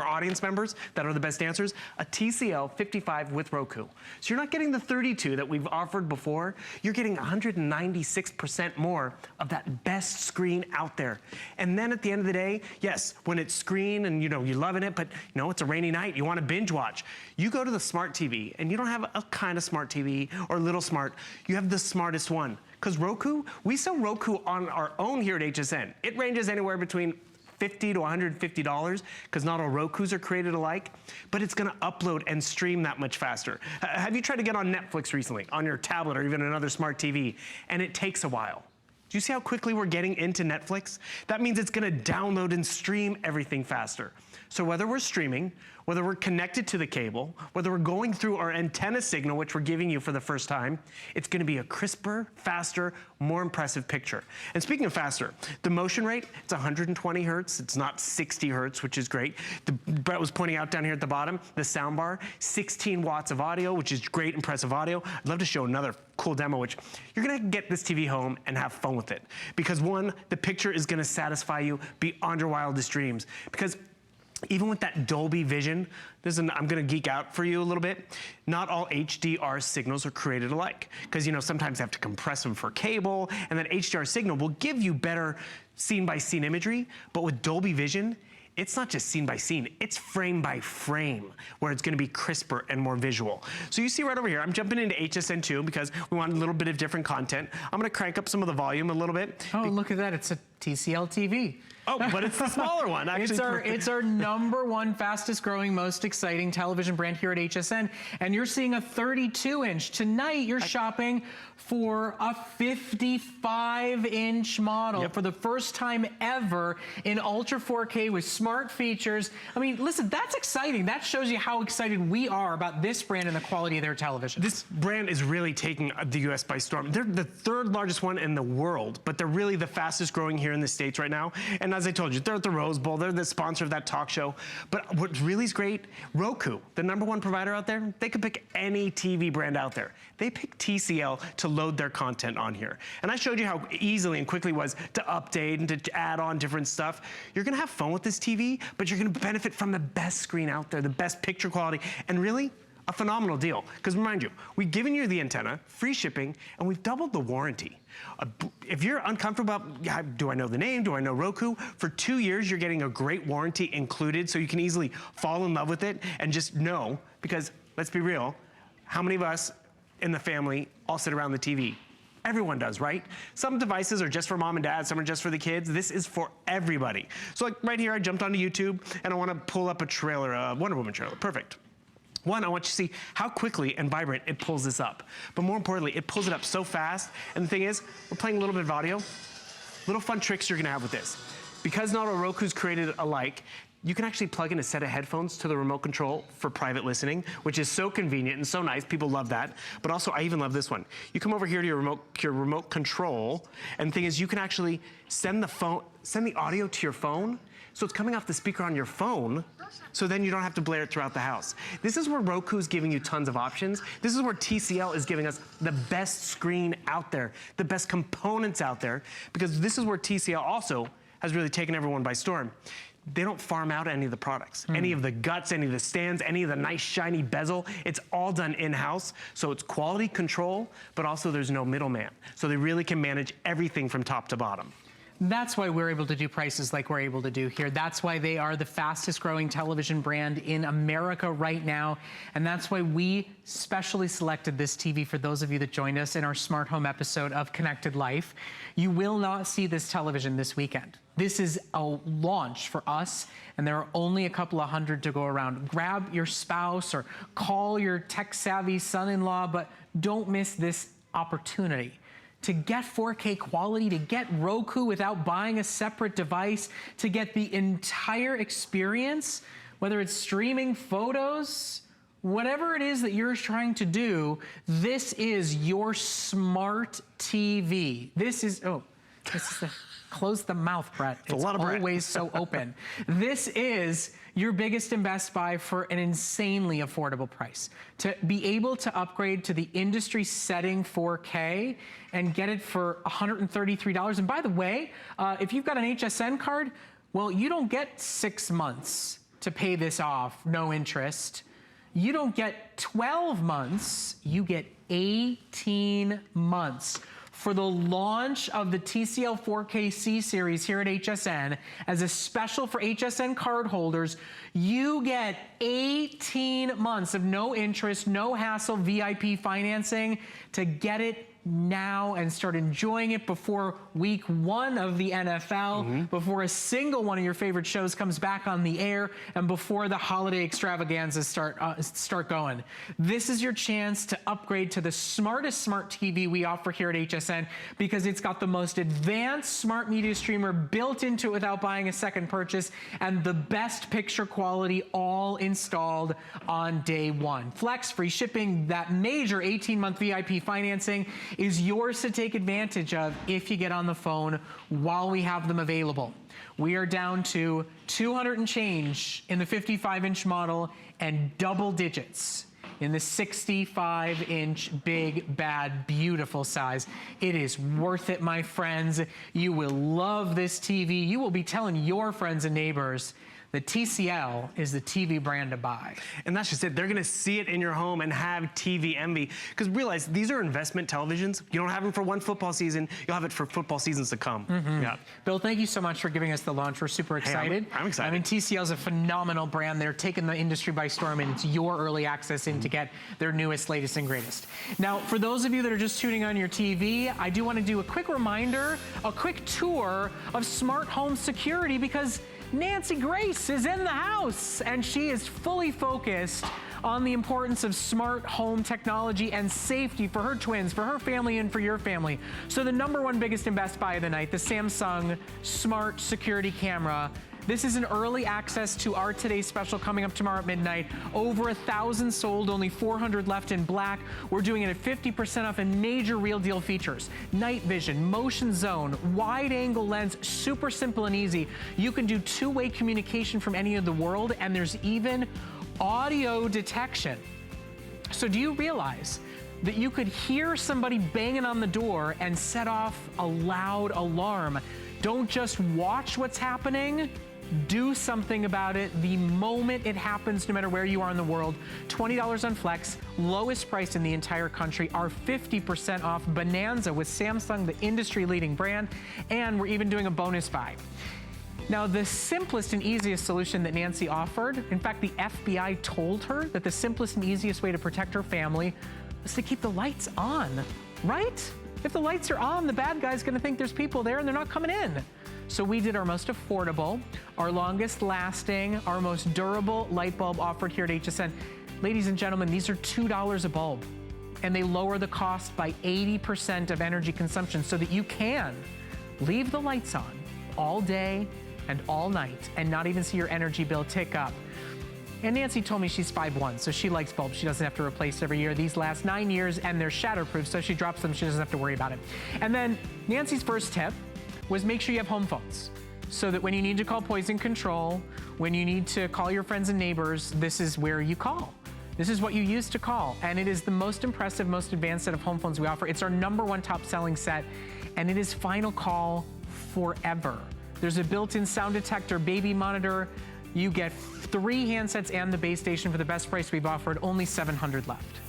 audience members that are the best dancers a TCL 55 with Roku. So you're not getting the 32 that we've offered before. You're getting 196% more of that best screen out there. And then at the end of the day, yes, when it's screen and you're loving it, but it's a rainy night, you want to binge watch. You go to the smart TV, and you don't have a kind of smart TV or little smart. You have the smartest one. Because Roku, we sell Roku on our own here at HSN. It ranges anywhere between $50 to $150 because not all Rokus are created alike, but it's gonna upload and stream that much faster. Have you tried to get on Netflix recently on your tablet or even another smart TV? And it takes a while. Do you see how quickly we're getting into Netflix? That means it's gonna download and stream everything faster. So whether we're streaming, whether we're connected to the cable, whether we're going through our antenna signal, which we're giving you for the first time, it's gonna be a crisper, faster, more impressive picture. And speaking of faster, the motion rate, it's 120 hertz. It's not 60 hertz, which is great. Brett was pointing out down here at the bottom, the sound bar, 16 watts of audio, which is great, impressive audio. I'd love to show another cool demo, which you're gonna get this TV home and have fun with it. Because one, the picture is gonna satisfy you beyond your wildest dreams. Because even with that Dolby Vision, I'm gonna geek out for you a little bit. Not all HDR signals are created alike. Because sometimes you have to compress them for cable, and that HDR signal will give you better scene-by-scene imagery, but with Dolby Vision, it's not just scene by scene, it's frame by frame, where it's gonna be crisper and more visual. So you see right over here, I'm jumping into HSN2 because we want a little bit of different content. I'm gonna crank up some of the volume a little bit. Oh, look at that, it's a TCL TV. Oh, but it's the smaller one. Actually, it's our #1 fastest growing, most exciting television brand here at HSN. And you're seeing a 32-inch. Tonight, you're shopping for a 55-inch model for the first time ever in Ultra 4K with smart features. I mean, listen, that's exciting. That shows you how excited we are about this brand and the quality of their television. This brand is really taking the U.S. by storm. They're the 3rd largest one in the world, but they're really the fastest growing here in the States right now. And as I told you, they're at the Rose Bowl. They're the sponsor of that talk show. But what really is great, Roku, the #1 provider out there, they could pick any TV brand out there. They pick TCL to load their content on here. And I showed you how easily and quickly it was to update and to add on different stuff. You're gonna have fun with this TV, but you're gonna benefit from the best screen out there, the best picture quality, and really, a phenomenal deal. Because remind you, we've given you the antenna, free shipping, and we've doubled the warranty. If you're uncomfortable about, do I know the name, do I know Roku? For 2 years, you're getting a great warranty included, so you can easily fall in love with it and just know, because let's be real, how many of us in the family all sit around the TV? Everyone does, right? Some devices are just for mom and dad, some are just for the kids. This is for everybody. So like right here, I jumped onto YouTube and I wanna pull up a trailer, a Wonder Woman trailer, perfect. One, I want you to see how quickly and vibrant it pulls this up. But more importantly, it pulls it up so fast. And the thing is, we're playing a little bit of audio. Little fun tricks you're gonna have with this. Because not all Roku's created alike, you can actually plug in a set of headphones to the remote control for private listening, which is so convenient and so nice. People love that. But also, I even love this one. You come over here to your remote control, and the thing is, you can actually send the audio to your phone, so it's coming off the speaker on your phone, so then you don't have to blare it throughout the house. This is where Roku is giving you tons of options. This is where TCL is giving us the best screen out there, the best components out there, because this is where TCL also has really taken everyone by storm. They don't farm out any of the products, any of the guts, any of the stands, any of the nice shiny bezel. It's all done in-house, so it's quality control, but also there's no middleman. So they really can manage everything from top to bottom. That's why we're able to do prices like we're able to do here. That's why they are the fastest growing television brand in America right now. And that's why we specially selected this TV for those of you that joined us in our Smart Home episode of Connected Life. You will not see this television this weekend. This is a launch for us, and there are only a couple of hundred to go around. Grab your spouse or call your tech-savvy son-in-law, but don't miss this opportunity to get 4K quality, to get Roku without buying a separate device, to get the entire experience, whether it's streaming photos, whatever it is that you're trying to do, this is your smart TV. This is the, close the mouth, Brett. It's a lot of Brett. Always so open. This is your biggest and best buy for an insanely affordable price. To be able to upgrade to the industry setting 4K and get it for $133. And by the way, if you've got an HSN card, well, you don't get 6 months to pay this off, no interest. You don't get 12 months, you get 18 months. For the launch of the TCL 4K C-Series here at HSN, as a special for HSN cardholders, you get 18 months of no interest, no hassle VIP financing to get it now and start enjoying it before week 1 of the NFL, before a single one of your favorite shows comes back on the air, and before the holiday extravaganzas start going. This is your chance to upgrade to the smartest smart TV we offer here at HSN, because it's got the most advanced smart media streamer built into it without buying a second purchase, and the best picture quality all installed on day 1. Flex, free shipping, that major 18-month VIP financing is yours to take advantage of if you get on the phone while we have them available. We are down to 200 and change in the 55-inch model and double digits in the 65-inch big, bad, beautiful size. It is worth it, my friends. You will love this TV. You will be telling your friends and neighbors that TCL is the TV brand to buy. And that's just it. They're gonna see it in your home and have TV envy. Because realize, these are investment televisions. You don't have them for one football season, you'll have it for football seasons to come. Yeah. Bill, thank you so much for giving us the launch. We're super excited. I'm excited. I mean, TCL is a phenomenal brand. They're taking the industry by storm, and it's your early access in to get their newest, latest, and greatest. Now, for those of you that are just tuning on your TV, I do want to do a quick reminder, a quick tour of smart home security, because Nancy Grace is in the house, and she is fully focused on the importance of smart home technology and safety for her twins, for her family, and for your family. So the #1 biggest and best buy of the night, the Samsung Smart Security Camera. This is an early access to our today's special coming up tomorrow at midnight. Over 1,000 sold, only 400 left in black. We're doing it at 50% off and major real deal features. Night vision, motion zone, wide angle lens, super simple and easy. You can do two-way communication from any of the world, and there's even audio detection. So do you realize that you could hear somebody banging on the door and set off a loud alarm? Don't just watch what's happening, do something about it the moment it happens, no matter where you are in the world. $20 on Flex, lowest price in the entire country. Our 50% off Bonanza with Samsung, the industry-leading brand, and we're even doing a bonus buy. Now, the simplest and easiest solution that Nancy offered, in fact, the FBI told her that the simplest and easiest way to protect her family was to keep the lights on, right? If the lights are on, the bad guy's gonna think there's people there and they're not coming in. So we did our most affordable, our longest lasting, our most durable light bulb offered here at HSN. Ladies and gentlemen, these are $2 a bulb, and they lower the cost by 80% of energy consumption, so that you can leave the lights on all day and all night and not even see your energy bill tick up. And Nancy told me she's 5'1", so she likes bulbs. She doesn't have to replace every year. These last 9 years, and they're shatterproof, so she drops them, she doesn't have to worry about it. And then Nancy's first tip was make sure you have home phones, so that when you need to call poison control, when you need to call your friends and neighbors, this is where you call. This is what you use to call, and it is the most impressive, most advanced set of home phones we offer. It's our #1 top-selling set, and it is final call forever. There's a built-in sound detector, baby monitor. You get 3 handsets and the base station for the best price we've offered, only 700 left.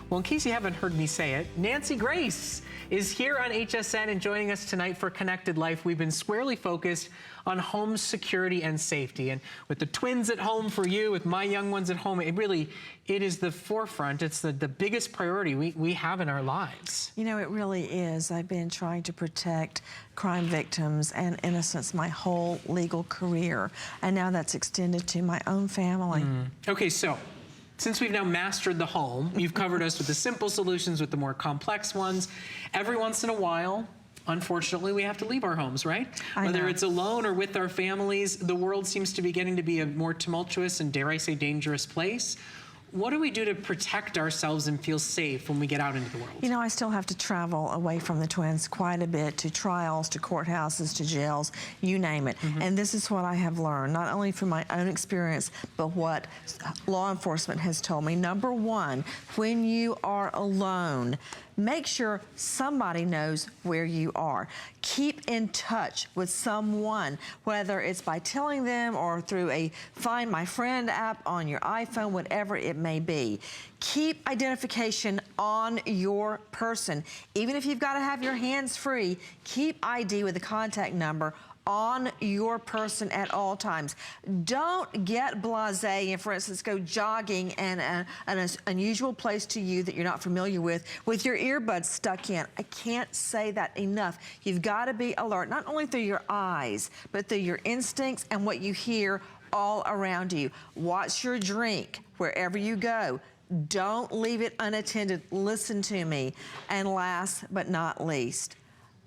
Well, in case you haven't heard me say it, Nancy Grace is here on HSN and joining us tonight for Connected Life. We've been squarely focused on home security and safety. And with the twins at home for you, with my young ones at home, it is the forefront. It's the biggest priority we have in our lives. You know, it really is. I've been trying to protect crime victims and innocents my whole legal career. And now that's extended to my own family. Okay, so since we've now mastered the home, you've covered us with the simple solutions, with the more complex ones. Every once in a while, unfortunately, we have to leave our homes, right? Whether it's alone or with our families, the world seems to be getting to be a more tumultuous and, dare I say, dangerous place. What do we do to protect ourselves and feel safe when we get out into the world? You know, I still have to travel away from the twins quite a bit, to trials, to courthouses, to jails, you name it. And this is what I have learned, not only from my own experience, but what law enforcement has told me. #1, when you are alone, make sure somebody knows where you are. Keep in touch with someone, whether it's by telling them or through a Find My Friend app on your iPhone, whatever it may be. Keep identification on your person. Even if you've got to have your hands free, keep ID with a contact number on your person at all times. Don't get blasé and, for instance, go jogging in an unusual place to you that you're not familiar with your earbuds stuck in. I can't say that enough. You've got to be alert, not only through your eyes, but through your instincts and what you hear all around you. Watch your drink wherever you go. Don't leave it unattended. Listen to me. And last but not least,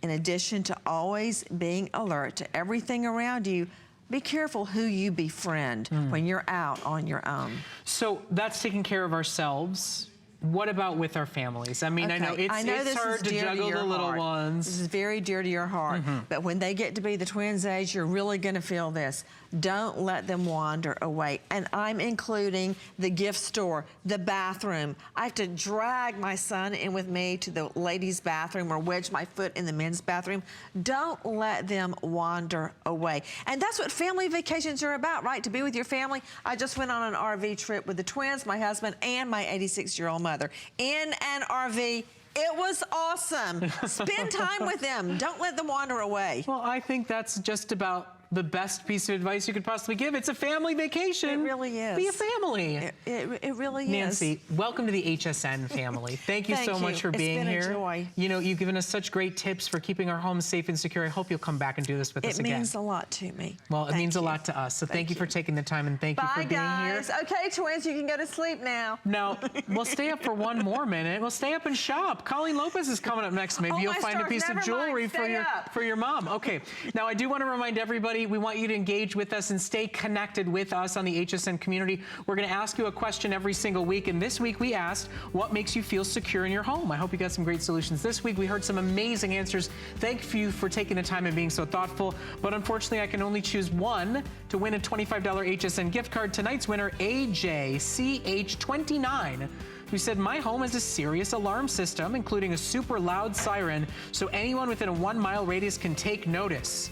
in addition to always being alert to everything around you, be careful who you befriend when you're out on your own. So that's taking care of ourselves. What about with our families? I mean, Okay. I know it's hard to juggle the little ones. This is very dear to your heart. But when they get to be the twins' age, you're really going to feel this. Don't let them wander away. And I'm including the gift store, the bathroom. I have to drag my son in with me to the ladies' bathroom or wedge my foot in the men's bathroom. Don't let them wander away. And that's what family vacations are about, right? To be with your family. I just went on an RV trip with the twins, my husband, and my 86-year-old mother in an RV. It was awesome. Spend time with them. Don't let them wander away. Well, I think that's just about the best piece of advice you could possibly give. It's a family vacation. It really is. Be a family. It really is. Nancy, welcome to the HSN family. Thank you so much for being here. It's been a joy. You know, you've given us such great tips for keeping our homes safe and secure. I hope you'll come back and do this with us again. It means a lot to me. Well, it means a lot to us. So thank you for taking the time, and thank you for being here. Bye, guys. Okay, twins, you can go to sleep now. No, we'll stay up for one more minute. We'll stay up and shop. Colleen Lopez is coming up next. Maybe you'll find a piece of jewelry for your mom. Okay. Now, I do want to remind everybody, we want you to engage with us and stay connected with us on the HSN community. We're going to ask you a question every single week, and this week we asked, what makes you feel secure in your home? I hope you got some great solutions this week. We heard some amazing answers. Thank you for taking the time and being so thoughtful, but unfortunately I can only choose one to win a $25 HSN gift card. Tonight's winner, AJCH29, who said, my home has a serious alarm system, including a super loud siren, so anyone within a 1-mile radius can take notice.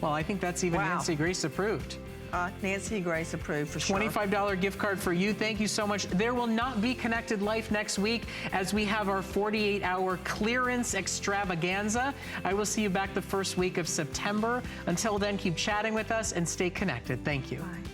Well, I think that's even Nancy Grace approved. Nancy Grace approved for sure. $25 gift card for you. Thank you so much. There will not be Connected Life next week as we have our 48-hour clearance extravaganza. I will see you back the first week of September. Until then, keep chatting with us and stay connected. Thank you. Bye.